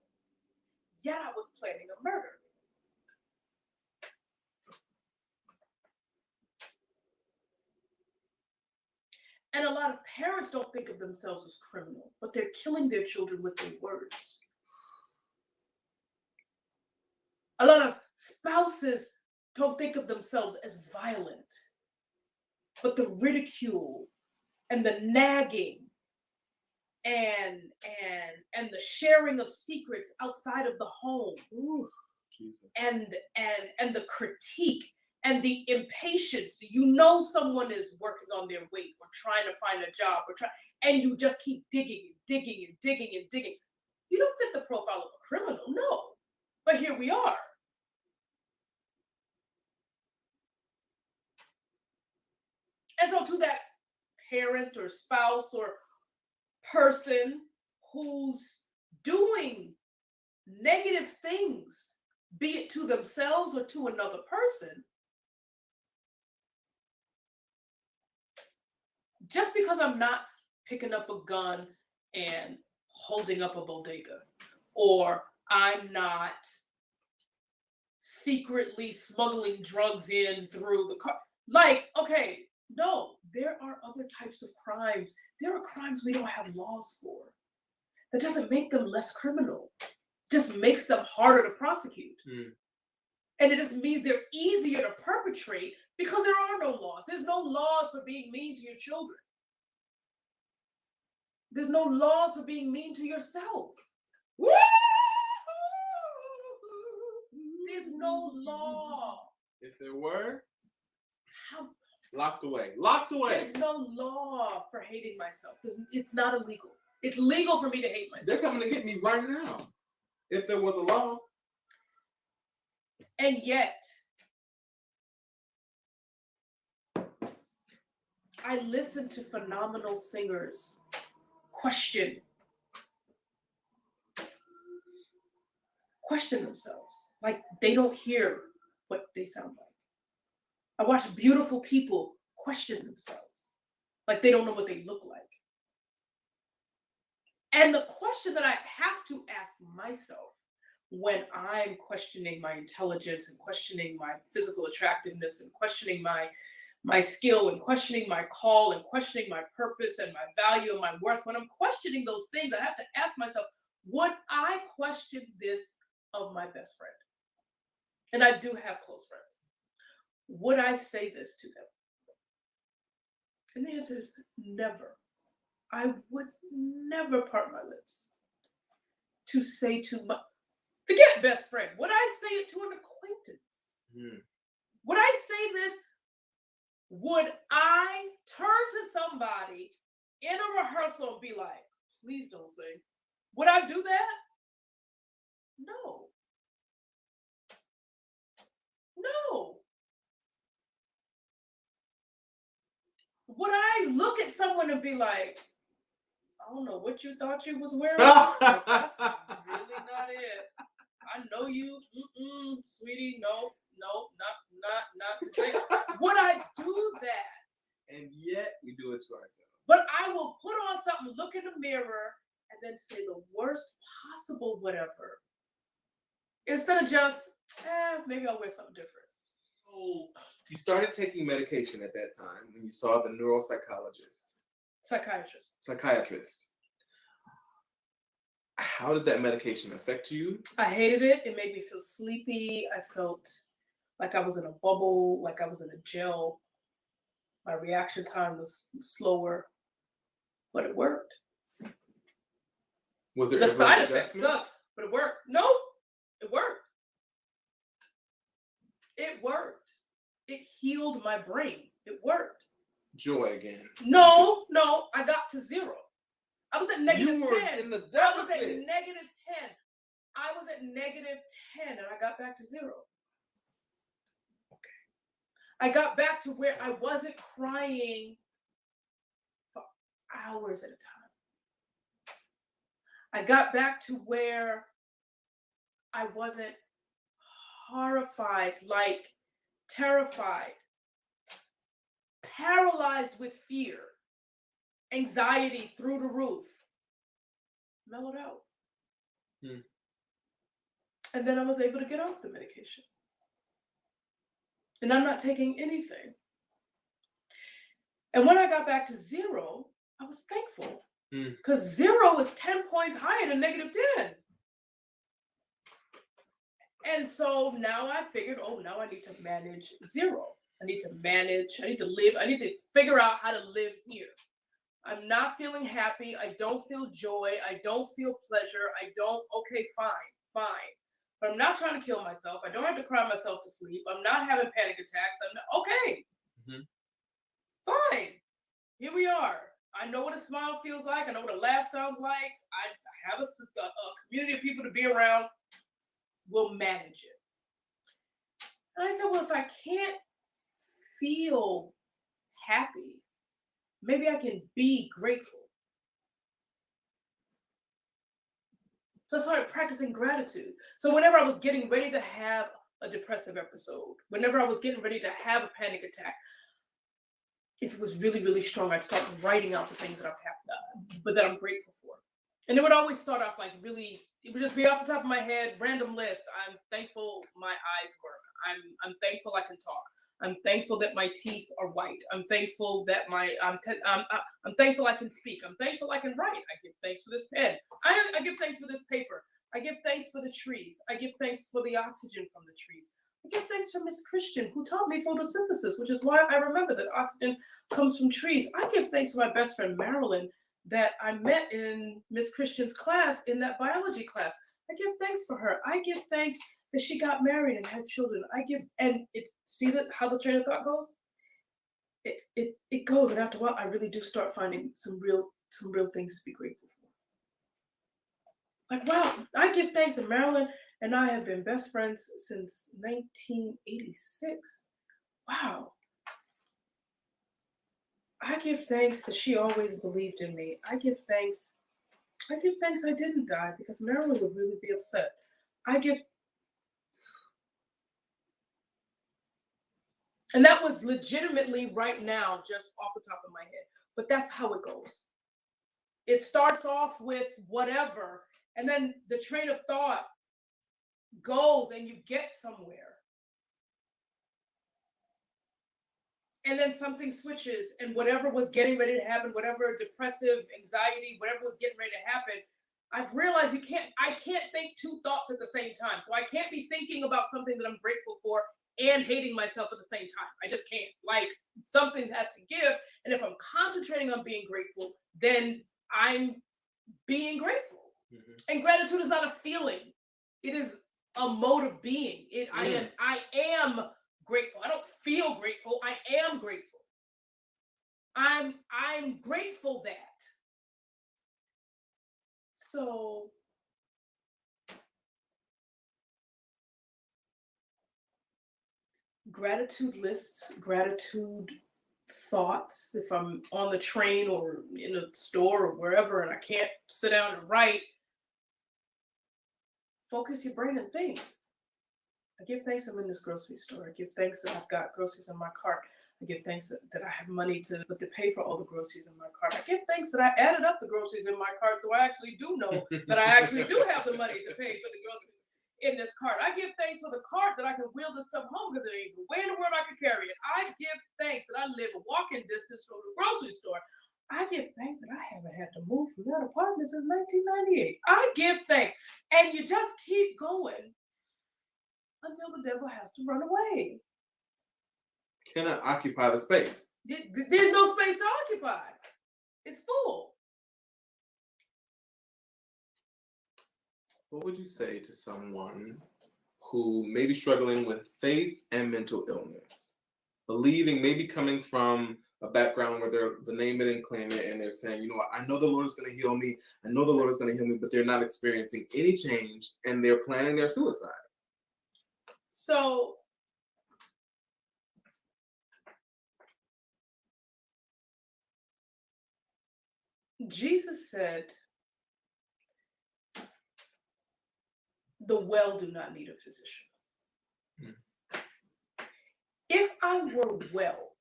Yet I was planning a murder. And a lot of parents don't think of themselves as criminal, but they're killing their children with their words. A lot of spouses don't think of themselves as violent, but the ridicule and the nagging and the sharing of secrets outside of the home, and the critique and the impatience. You know someone is working on their weight or trying to find a job and you just keep digging and digging and digging and digging. You don't fit the profile of a criminal, no. But here we are. And so to that parent or spouse or person who's doing negative things, be it to themselves or to another person, just because I'm not picking up a gun and holding up a bodega, or I'm not secretly smuggling drugs in through the car, like, okay, no, there are other types of crimes. There are crimes we don't have laws for. That doesn't make them less criminal. It just makes them harder to prosecute. And it just means they're easier to perpetrate because there are no laws. There's no laws for being mean to your children. There's no laws for being mean to yourself. There's no law. If there were, How? locked away. Locked away. There's no law for hating myself. It's not illegal. It's legal for me to hate myself. They're coming to get me right now. If there was a law. And yet, I listen to phenomenal singers question themselves. Like they don't hear what they sound like. I watch beautiful people question themselves. Like they don't know what they look like. And the question that I have to ask myself when I'm questioning my intelligence and questioning my physical attractiveness and questioning my skill and questioning my call and questioning my purpose and my value and my worth, when I'm questioning those things, I have to ask myself, would I question this of my best friend, and I do have close friends, would I say this to them? And the answer is never. I would never part my lips to say to my, forget best friend, would I say it to an acquaintance? Would I say this? Would I turn to somebody in a rehearsal and be like, please don't sing? Would I do that? No. No. Would I look at someone and be like, I don't know what you thought you was wearing, but that's really not it. I know you, sweetie, no, not today. Would I do that? And yet we do it to ourselves. But I will put on something, look in the mirror, and then say the worst possible whatever. Instead of just, maybe I'll wear something different. So you started taking medication at that time when you saw the neuropsychologist. Psychiatrist. How did that medication affect you? I hated it. It made me feel sleepy. I felt like I was in a bubble, like I was in a gel. My reaction time was slower, but it worked. Was there the side effects sucked, but it worked. No, it worked. It worked. It healed my brain. It worked. Joy again. No, I got to 0. I was at negative 10. You were in the deficit. I was at negative 10. I was at negative 10 and I got back to 0. Okay. I got back to where I wasn't crying for hours at a time. I got back to where I wasn't horrified, like terrified, paralyzed with fear, anxiety through the roof. Mellowed out. And then I was able to get off the medication. And I'm not taking anything. And when I got back to 0, I was thankful. Because 0 is 10 points higher than negative 10. And so now I figured, now I need to manage 0. I need to live, I need to figure out how to live here. I'm not feeling happy. I don't feel joy. I don't feel pleasure. Okay, fine. But I'm not trying to kill myself. I don't have to cry myself to sleep. I'm not having panic attacks. Okay. Fine. Here we are. I know what a smile feels like. I know what a laugh sounds like. I have a community of people to be around. We'll manage it. And I said, well, if I can't feel happy, maybe I can be grateful. So I started practicing gratitude. So whenever I was getting ready to have a depressive episode, whenever I was getting ready to have a panic attack, if it was really, really strong, I'd start writing out the things that that I'm grateful for. And it would always start off like really, it would just be off the top of my head, random list. I'm thankful my eyes work. I'm thankful I can talk. I'm thankful that my teeth are white. I'm thankful that I'm thankful I can speak. I'm thankful I can write. I give thanks for this pen. I give thanks for this paper. I give thanks for the trees. I give thanks for the oxygen from the trees. I give thanks for Miss Christian, who taught me photosynthesis, which is why I remember that oxygen comes from trees. I give thanks for my best friend, Marilyn, that I met in Miss Christian's class, in that biology class. I give thanks for her. I give thanks that she got married and had children. See how the train of thought goes? It goes, and after a while, I really do start finding some real things to be grateful for. Like, wow, I give thanks that Marilyn and I have been best friends since 1986. Wow. I give thanks that she always believed in me. I give thanks I didn't die, because Marilyn would really be upset. And that was legitimately right now, just off the top of my head. But that's how it goes. It starts off with whatever, and then the train of thought goes and you get somewhere. And then something switches, and whatever was getting ready to happen, whatever depressive anxiety, whatever was getting ready to happen, I've realized I can't think two thoughts at the same time. So I can't be thinking about something that I'm grateful for and hating myself at the same time. I just can't. Like, something has to give. And if I'm concentrating on being grateful, then I'm being grateful. And gratitude is not a feeling. It is a mode of being. I am grateful. I don't feel grateful. I am grateful. I'm grateful that. So gratitude lists, gratitude thoughts. If I'm on the train or in a store or wherever and I can't sit down and write, focus your brain and think. I give thanks I'm in this grocery store. I give thanks that I've got groceries in my cart. I give thanks that I have money to pay for all the groceries in my cart. I give thanks that I added up the groceries in my cart, so I actually do know that I actually do have the money to pay for the groceries in this cart. I give thanks for the cart that I can wheel this stuff home because there ain't no way in the world I can carry it. I give thanks that I live a walking distance from the grocery store. I give thanks that I haven't had to move from that apartment since 1998. I give thanks. And you just keep going until the devil has to run away. Cannot occupy the space. There's no space to occupy. It's full. What would you say to someone who may be struggling with faith and mental illness, believing, maybe coming from a background where they're the name it and claim it, and they're saying, you know what, I know the Lord is going to heal me. I know the Lord is going to heal me, but they're not experiencing any change and they're planning their suicide. So Jesus said, the well do not need a physician. If I were well,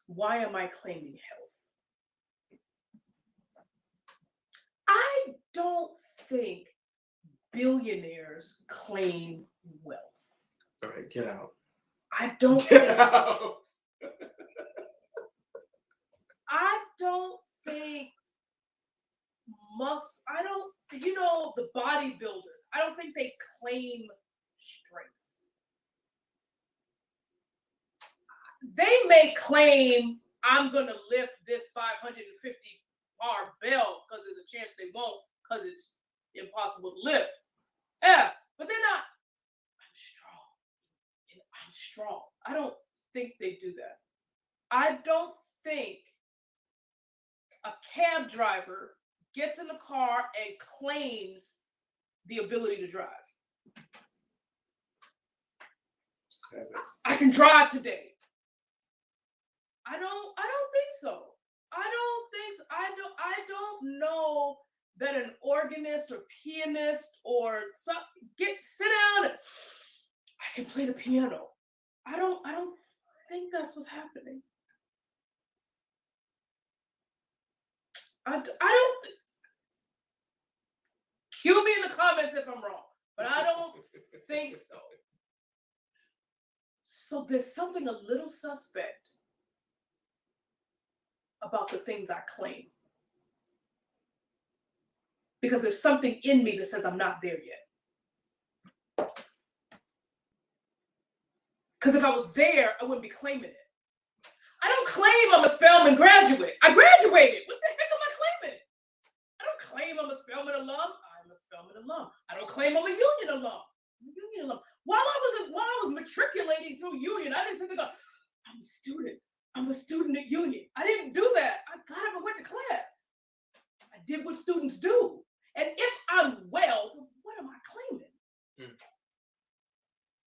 why am I claiming health? I don't think billionaires claim wealth. All right, get out. I don't get out. I don't think the bodybuilders, I don't think they claim strength. They may claim, I'm going to lift this 550 barbell because there's a chance they won't because it's impossible to lift. Yeah, but they're not, I'm strong. I don't think they do that. I don't think a cab driver gets in the car and claims the ability to drive. I can drive today. I don't think so. I don't know that an organist or pianist or sit down and I can play the piano. I don't think that's what's happening. I don't. Cue me in the comments if I'm wrong, but I don't think so. So there's something a little suspect about the things I claim. Because there's something in me that says I'm not there yet. Because if I was there, I wouldn't be claiming it. I don't claim I'm a Spelman graduate. I graduated. What the heck am I claiming? I don't claim I'm a Spelman alum. I'm a Spelman alum. I don't claim I'm a Union alum. I'm a Union alum. While I was matriculating through Union, I didn't sit there going, I'm a student. I'm a student at Union. I didn't do that. I got up and went to class. I did what students do. And if I'm well, what am I claiming?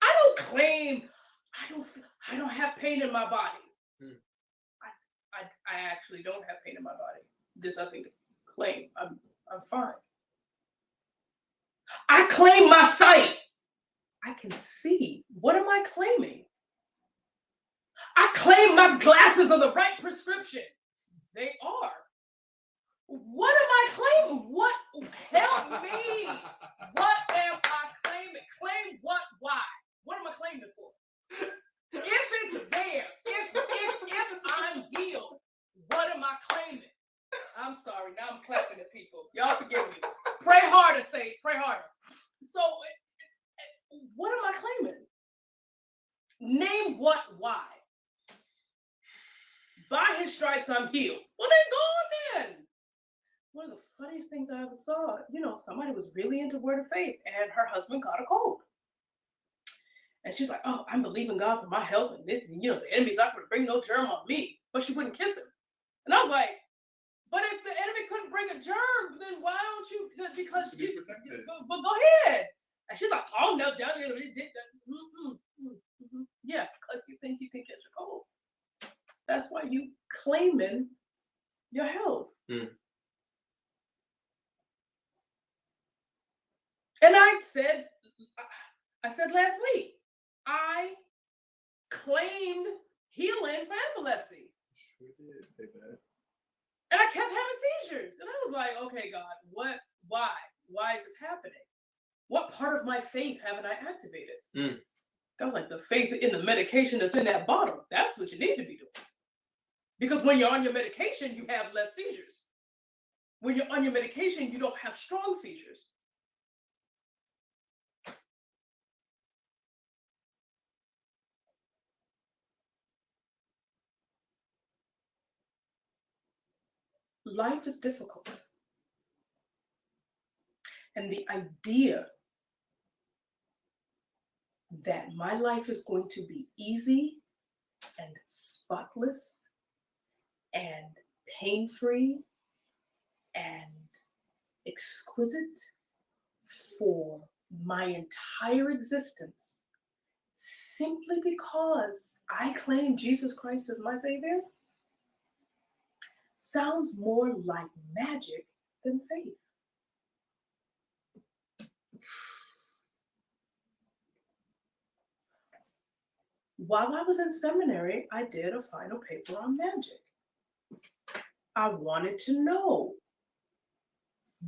I don't claim I don't have pain in my body. I actually don't have pain in my body. There's nothing to claim. I'm fine. I claim my sight. I can see. What am I claiming? I claim my glasses are the right prescription. They are. What am I claiming? What? Help me. What am I claiming? Claim what? Why? What am I claiming for? If it's there, if I'm healed, what am I claiming? I'm sorry. Now I'm clapping at people. Y'all harder, saints. Pray harder. So, what am I claiming? Name what, why? By his stripes, I'm healed. Well, then go on then. One of the funniest things I ever saw, somebody was really into Word of Faith and her husband caught a cold. And she's like, oh, I'm believing God for my health and this, and the enemy's not going to bring no germ on me. But she wouldn't kiss him. And I was like, but if the enemy couldn't bring a germ, then why don't you? Because you protected. But go ahead. And she's like, oh no, yeah, because you think you can catch a cold. That's why you claiming your health. Mm. And I said last week, I claimed healing for epilepsy. Sure did say that. And I kept having seizures. And I was like, okay, God, why? Why is this happening? What part of my faith haven't I activated? Mm. I was like, the faith in the medication that's in that bottle, that's what you need to be doing. Because when you're on your medication, you have less seizures. When you're on your medication, you don't have strong seizures. Life is difficult. And the idea that my life is going to be easy and spotless and pain-free and exquisite for my entire existence simply because I claim Jesus Christ as my Savior sounds more like magic than faith. While I was in seminary, I did a final paper on magic. I wanted to know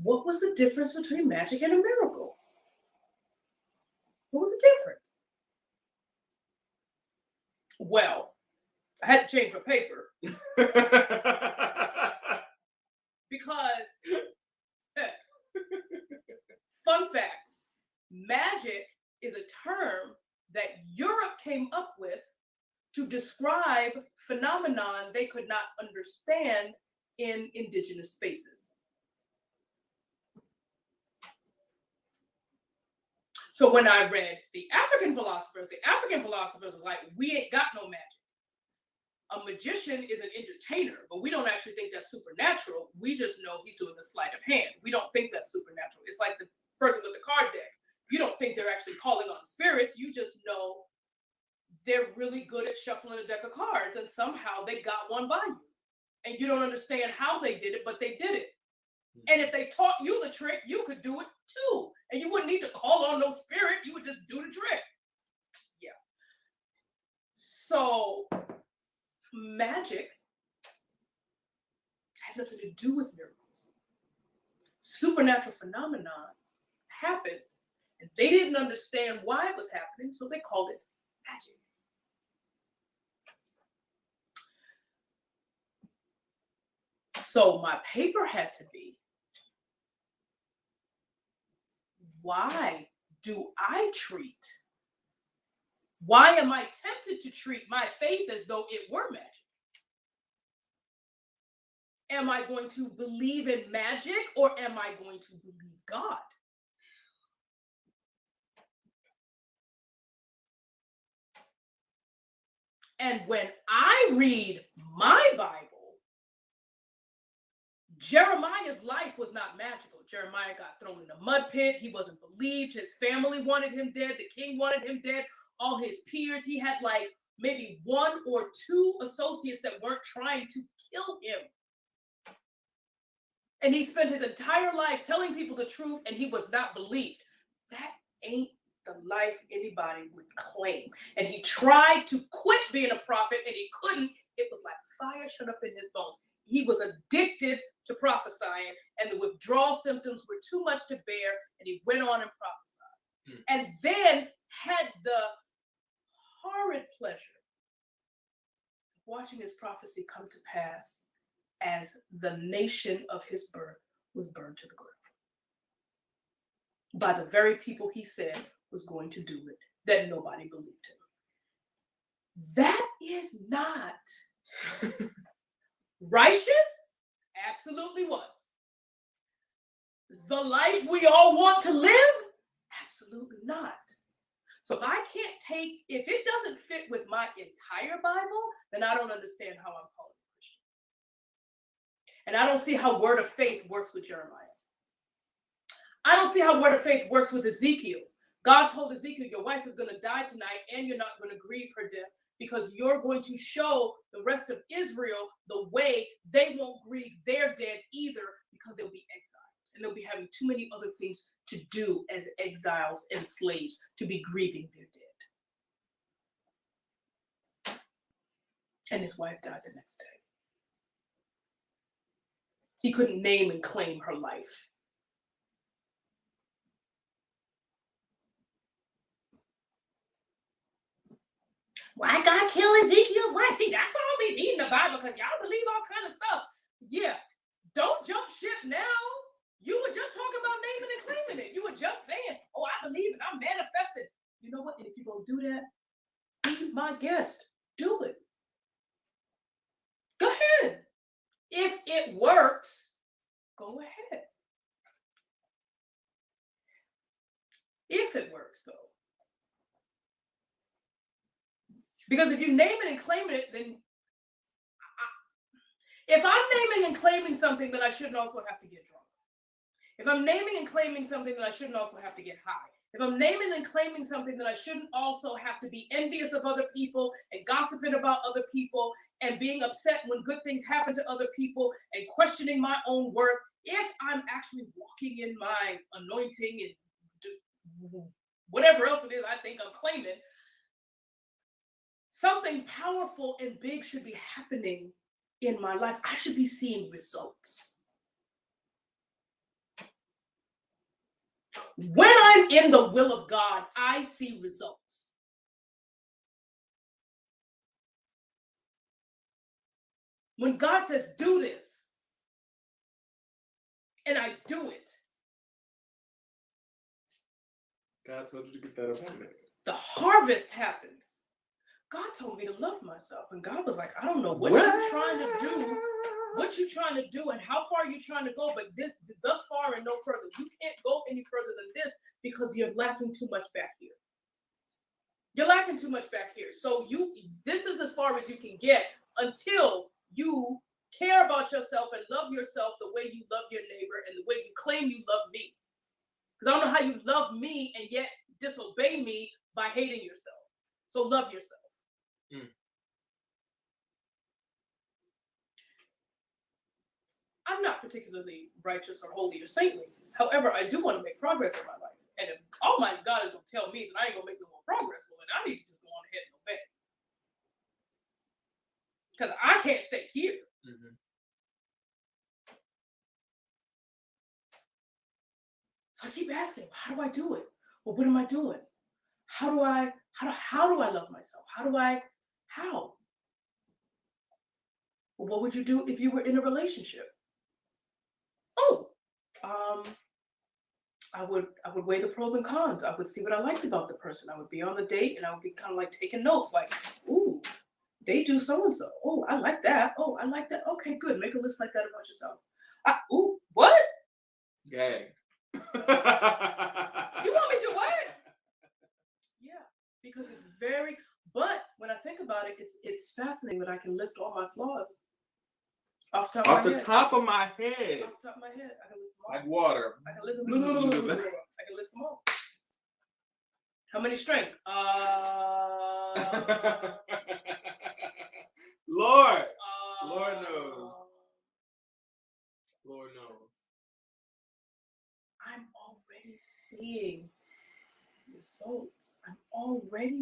what was the difference between magic and a miracle? What was the difference? Well, I had to change my paper. Because, fun fact, magic is a term that Europe came up with to describe phenomenon they could not understand in indigenous spaces. So when I read the African philosophers was like, we ain't got no magic. A magician is an entertainer, but we don't actually think that's supernatural. We just know he's doing a sleight of hand. We don't think that's supernatural. It's like the person with the card deck. You don't think they're actually calling on spirits. You just know they're really good at shuffling a deck of cards and somehow they got one by you. And you don't understand how they did it, but they did it. And if they taught you the trick, you could do it too. And you wouldn't need to call on no spirit. You would just do the trick. Yeah. So magic had nothing to do with miracles. Supernatural phenomenon happened, and they didn't understand why it was happening, so they called it magic. So my paper had to be, why am I tempted to treat my faith as though it were magic? Am I going to believe in magic or am I going to believe God? And when I read my Bible, Jeremiah's life was not magical. Jeremiah got thrown in a mud pit. He wasn't believed. His family wanted him dead. The king wanted him dead. All his peers, he had like maybe 1 or 2 associates that weren't trying to kill him. And he spent his entire life telling people the truth and he was not believed. That ain't the life anybody would claim. And he tried to quit being a prophet and he couldn't. It was like fire shut up in his bones. He was addicted to prophesying and the withdrawal symptoms were too much to bear and he went on and prophesied. And then had the horrid pleasure of watching his prophecy come to pass as the nation of his birth was burned to the ground. by the very people he said was going to do it, that nobody believed him. That is not righteous. Absolutely was. The life we all want to live? Absolutely not. So if it doesn't fit with my entire Bible, then I don't understand how I'm called a Christian. And I don't see how word of faith works with Jeremiah. I don't see how word of faith works with Ezekiel. God told Ezekiel, your wife is going to die tonight and you're not going to grieve her death because you're going to show the rest of Israel the way they won't grieve their dead either because they'll be exiled. And they'll be having too many other things to do as exiles and slaves to be grieving their dead. And his wife died the next day. He couldn't name and claim her life. Why God kill Ezekiel's wife? See, that's why I'll be reading the Bible, because y'all believe all kind of stuff. Yeah, don't jump ship now. You were just talking about naming and claiming it. You were just saying, oh, I believe it. I'm manifesting. You know what? And if you're going to do that, be my guest. Do it. Go ahead. If it works, go ahead. If it works, though. Because if you name it and claiming it, then if I'm naming and claiming something, then I shouldn't also have to get drunk. If I'm naming and claiming something, then I shouldn't also have to get high. If I'm naming and claiming something, then I shouldn't also have to be envious of other people and gossiping about other people and being upset when good things happen to other people and questioning my own worth. If I'm actually walking in my anointing and whatever else it is I think I'm claiming, something powerful and big should be happening in my life. I should be seeing results. When I'm in the will of God, I see results. When God says, do this, and I do it. God told you to get that appointment. The harvest happens. God told me to love myself. And God was like, I don't know what you're trying to do. What you trying to do and how far you're trying to go, but thus far and no further. You can't go any further than this because you're lacking too much back here. You're lacking too much back here. So this is as far as you can get until you care about yourself and love yourself the way you love your neighbor and the way you claim you love me. Because I don't know how you love me and yet disobey me by hating yourself. So love yourself. I'm not particularly righteous or holy or saintly. However, I do want to make progress in my life. And if Almighty God is going to tell me that I ain't going to make no more progress, well, then I need to just go on ahead and obey. Because I can't stay here. Mm-hmm. So I keep asking, how do I do it? Well, what am I doing? How do I love myself? How? Well, what would you do if you were in a relationship? I would weigh the pros and cons. I would see what I liked about the person. I would be on the date and I would be kind of like taking notes, like, ooh, they do so-and-so. Oh, I like that. Oh, I like that. Okay, good. Make a list like that about yourself. Ooh, what? Gag. You want me to what? Yeah, because it's but when I think about it, it's fascinating that I can list all my flaws. Off the top of my head. I can list them all. Like water. I can list them all. How many strengths? Lord knows. Lord knows. I'm already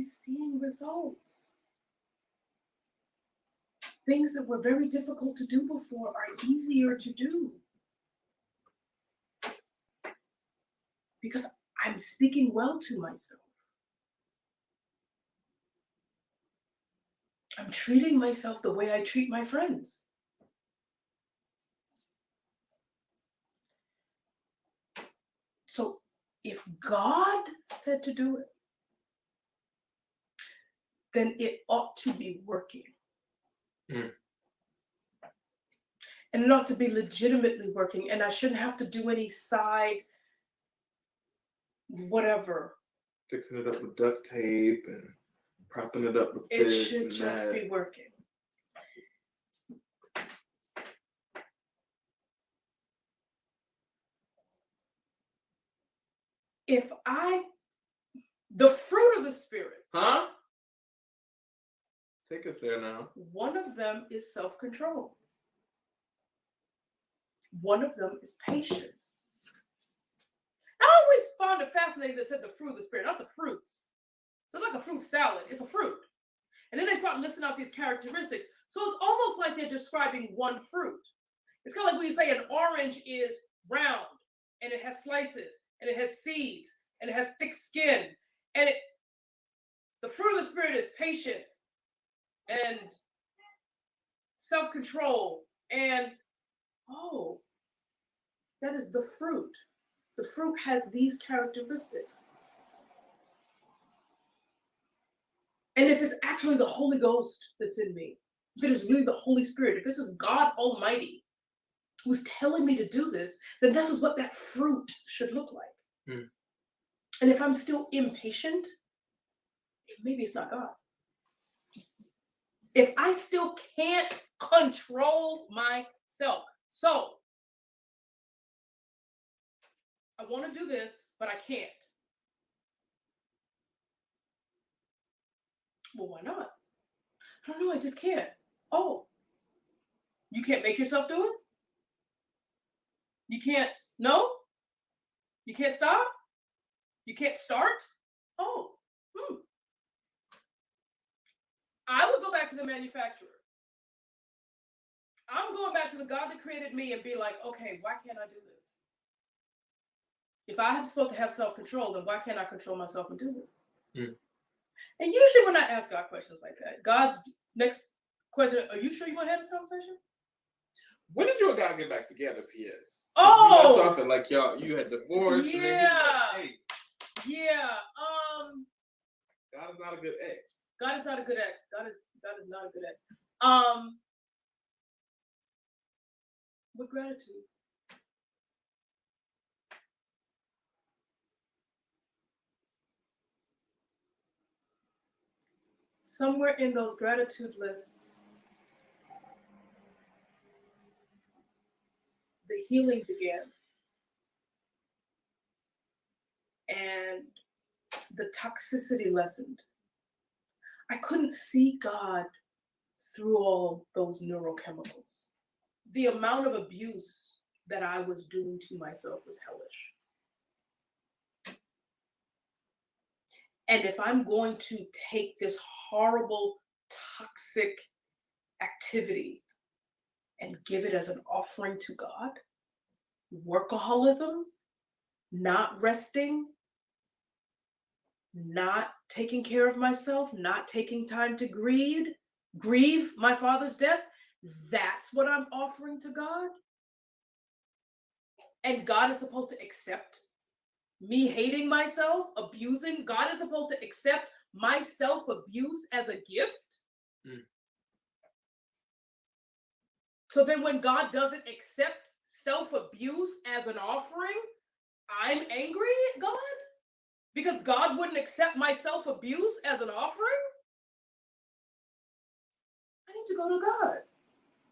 seeing results. Things that were very difficult to do before are easier to do. Because I'm speaking well to myself. I'm treating myself the way I treat my friends. So if God said to do it, then it ought to be working. Mm. And it ought to be legitimately working. And I shouldn't have to do any side whatever. Fixing it up with duct tape and propping it up with It this should and just that. be working. The fruit of the Spirit. Huh? Take us there now. One of them is self-control. One of them is patience. I always found it fascinating that said the fruit of the Spirit, not the fruits. So it's like a fruit salad. It's a fruit. And then they start listing out these characteristics. So it's almost like they're describing one fruit. It's kind of like when you say an orange is round and it has slices and it has seeds and it has thick skin. And the fruit of the Spirit is patient and self-control. And, oh, that is the fruit. The fruit has these characteristics. And if it's actually the Holy Ghost that's in me, if it is really the Holy Spirit, if this is God Almighty who's telling me to do this, then this is what that fruit should look like. Mm. And if I'm still impatient, maybe it's not God. If I still can't control myself. So, I want to do this, but I can't. Well, why not? I don't know, I just can't. Oh, you can't make yourself do it? You can't, no? You can't stop? You can't start? Oh, I would go back to the manufacturer. I'm going back to the God that created me and be like, okay, why can't I do this? If I'm supposed to have self-control, then why can't I control myself and do this? Mm. And usually when I ask God questions like that, God's next question, are you sure you want to have this conversation? When did you and God get back together, P.S.? Oh! We left off at like you had divorced and then he was like, hey. Yeah. God is not a good ex. God is not a good ex. God is not a good ex. With gratitude. Somewhere in those gratitude lists, the healing began. And the toxicity lessened. I couldn't see God through all those neurochemicals. The amount of abuse that I was doing to myself was hellish. And if I'm going to take this horrible, toxic activity and give it as an offering to God, workaholism, not resting, not taking care of myself, not taking time to grieve my father's death, that's what I'm offering to God? And God is supposed to accept me hating myself, abusing? God is supposed to accept my self-abuse as a gift? Mm. So then when God doesn't accept self-abuse as an offering, I'm angry at God? Because God wouldn't accept my self-abuse as an offering? I need to go to God.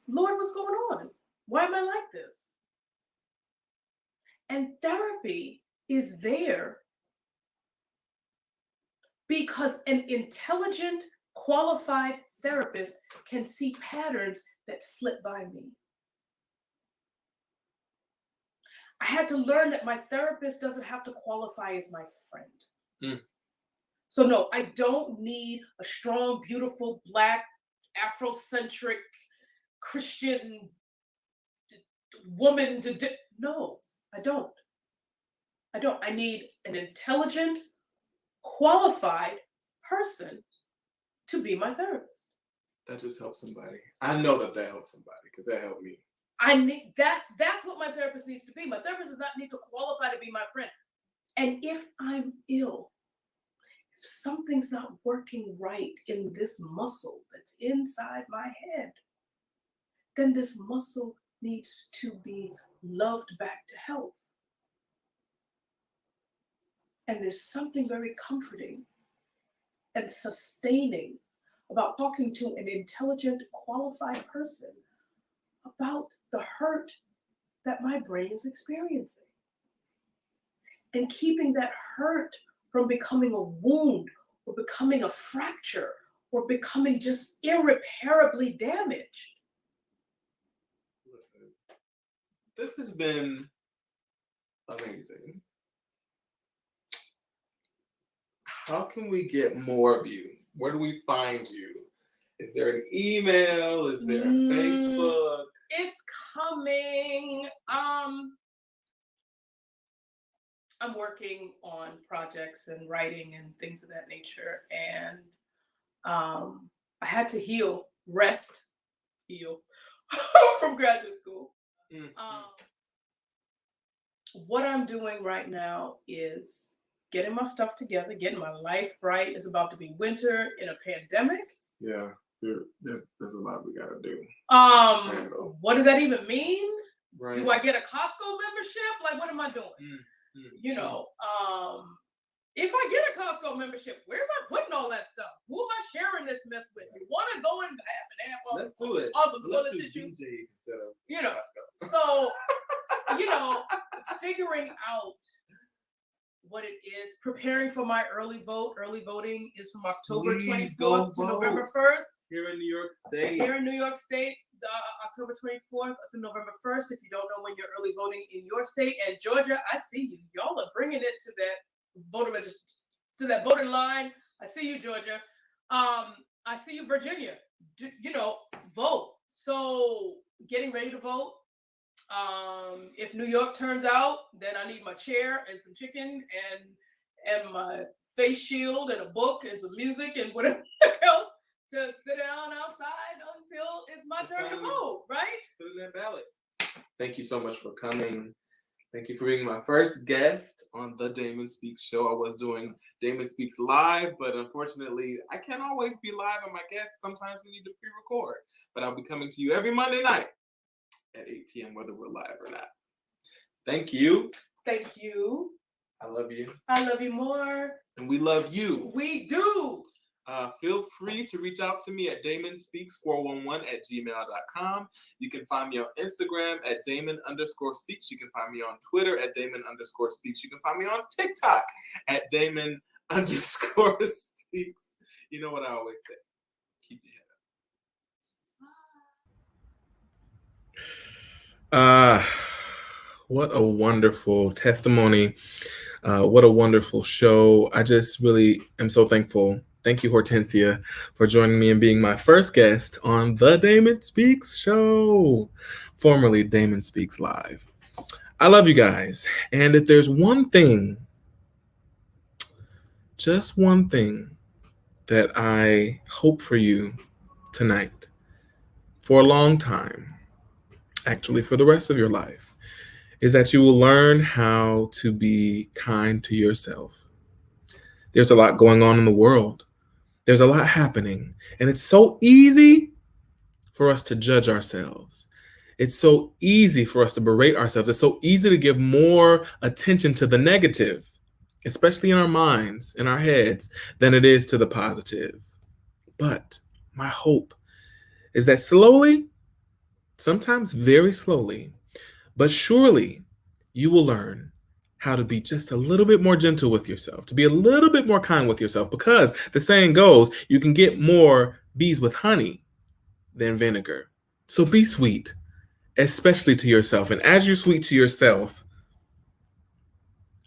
Lord, what's going on? Why am I like this? And therapy is there because an intelligent, qualified therapist can see patterns that slip by me. I had to learn that my therapist doesn't have to qualify as my friend. Mm. So no, I don't need a strong, beautiful, Black, Afrocentric, Christian woman to no, I don't. I need an intelligent, qualified person to be my therapist. That just helps somebody. I know that helps somebody because that helped me. That's what my therapist needs to be. My therapist does not need to qualify to be my friend. And if I'm ill, if something's not working right in this muscle that's inside my head, then this muscle needs to be loved back to health. And there's something very comforting and sustaining about talking to an intelligent, qualified person about the hurt that my brain is experiencing. And keeping that hurt from becoming a wound or becoming a fracture or becoming just irreparably damaged. Listen, this has been amazing. How can we get more of you? Where do we find you? Is there an email? Is there a Facebook? It's coming. I'm working on projects and writing and things of that nature. And I had to heal from graduate school. What I'm doing right now is getting my stuff together, getting my life right. It's about to be winter in a pandemic. Yeah, there's a lot we gotta do. What does that even mean? Right. Do I get a Costco membership? Like, what am I doing? You know, if I get a Costco membership, where am I putting all that stuff? Who am I sharing this mess with? You want to go in half and half? Let's do it. Awesome. Let's do BJ's instead of Costco. So, figuring out what it is, preparing for my early vote. Early voting is from October 24th to November 1st. Here in New York State. October 24th up to November 1st. If you don't know when you're early voting in your state. And Georgia, I see you. Y'all are bringing it to that voting line. I see you, Georgia. I see you, Virginia. Vote. So getting ready to vote. If New York turns out, then I need my chair and some chicken and my face shield and a book and some music and whatever else to sit down outside until it's my turn to vote, right? Put in that ballot. Thank you so much for coming. Thank you for being my first guest on the Damon Speaks show. I was doing Damon Speaks live, but unfortunately, I can't always be live on my guests. Sometimes we need to pre-record, but I'll be coming to you every Monday night at 8 p.m. whether we're live or not. Thank you. Thank you. I love you. I love you more. And we love you. We do. Feel free to reach out to me at damonspeaks411@gmail.com. You can find me on Instagram at Damon_speaks. You can find me on Twitter at Damon_speaks. You can find me on TikTok at Damon_speaks. You know what I always say. Keep your head up. What a wonderful testimony. What a wonderful show. I just really am so thankful. Thank you, Hortensia, for joining me and being my first guest on the Damon Speaks show, formerly Damon Speaks Live. I love you guys. And if there's one thing, just one thing that I hope for you tonight, for a long time, actually for the rest of your life, is that you will learn how to be kind to yourself. There's a lot going on in the world. There's a lot happening, and it's so easy for us to judge ourselves. It's so easy for us to berate ourselves. It's so easy to give more attention to the negative, especially in our minds, in our heads, than it is to the positive. But my hope is that slowly, sometimes very slowly, but surely you will learn how to be just a little bit more gentle with yourself, to be a little bit more kind with yourself, because the saying goes, you can get more bees with honey than vinegar. So be sweet, especially to yourself. And as you're sweet to yourself,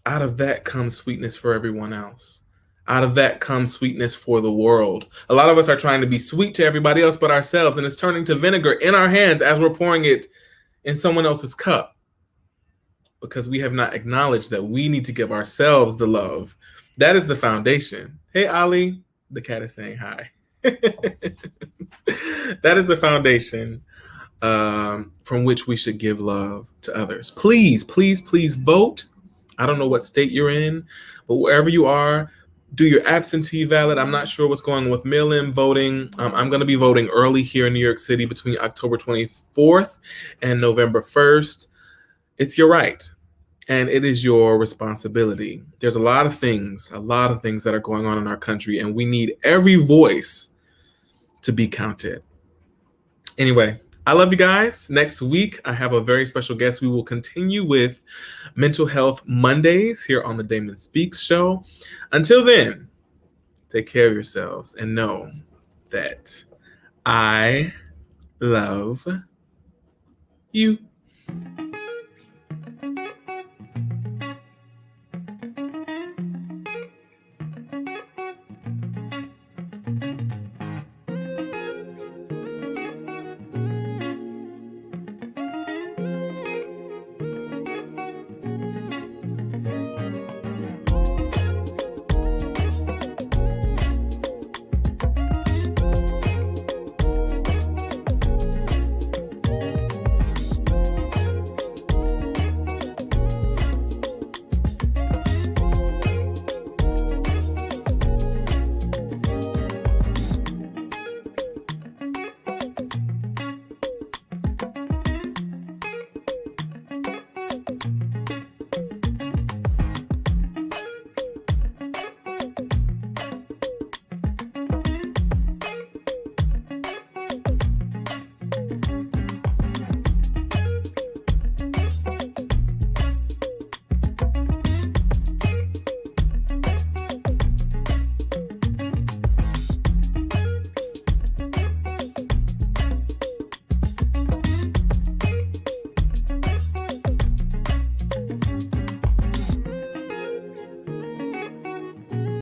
out of that comes sweetness for everyone else. Out of that comes sweetness for the world. A lot of us are trying to be sweet to everybody else but ourselves, and it's turning to vinegar in our hands as we're pouring it in someone else's cup, because we have not acknowledged that we need to give ourselves the love. That is the foundation. Hey, Ali, the cat is saying hi. That is the foundation from which we should give love to others. Please, please, please vote. I don't know what state you're in, but wherever you are, do your absentee ballot. I'm not sure what's going on with mail-in voting. I'm going to be voting early here in New York City between October 24th and November 1st. It's your right, and it is your responsibility. There's a lot of things that are going on in our country, and we need every voice to be counted. Anyway, I love you guys. Next week, I have a very special guest. We will continue with Mental Health Mondays here on the Damon Speaks show. Until then, take care of yourselves and know that I love you.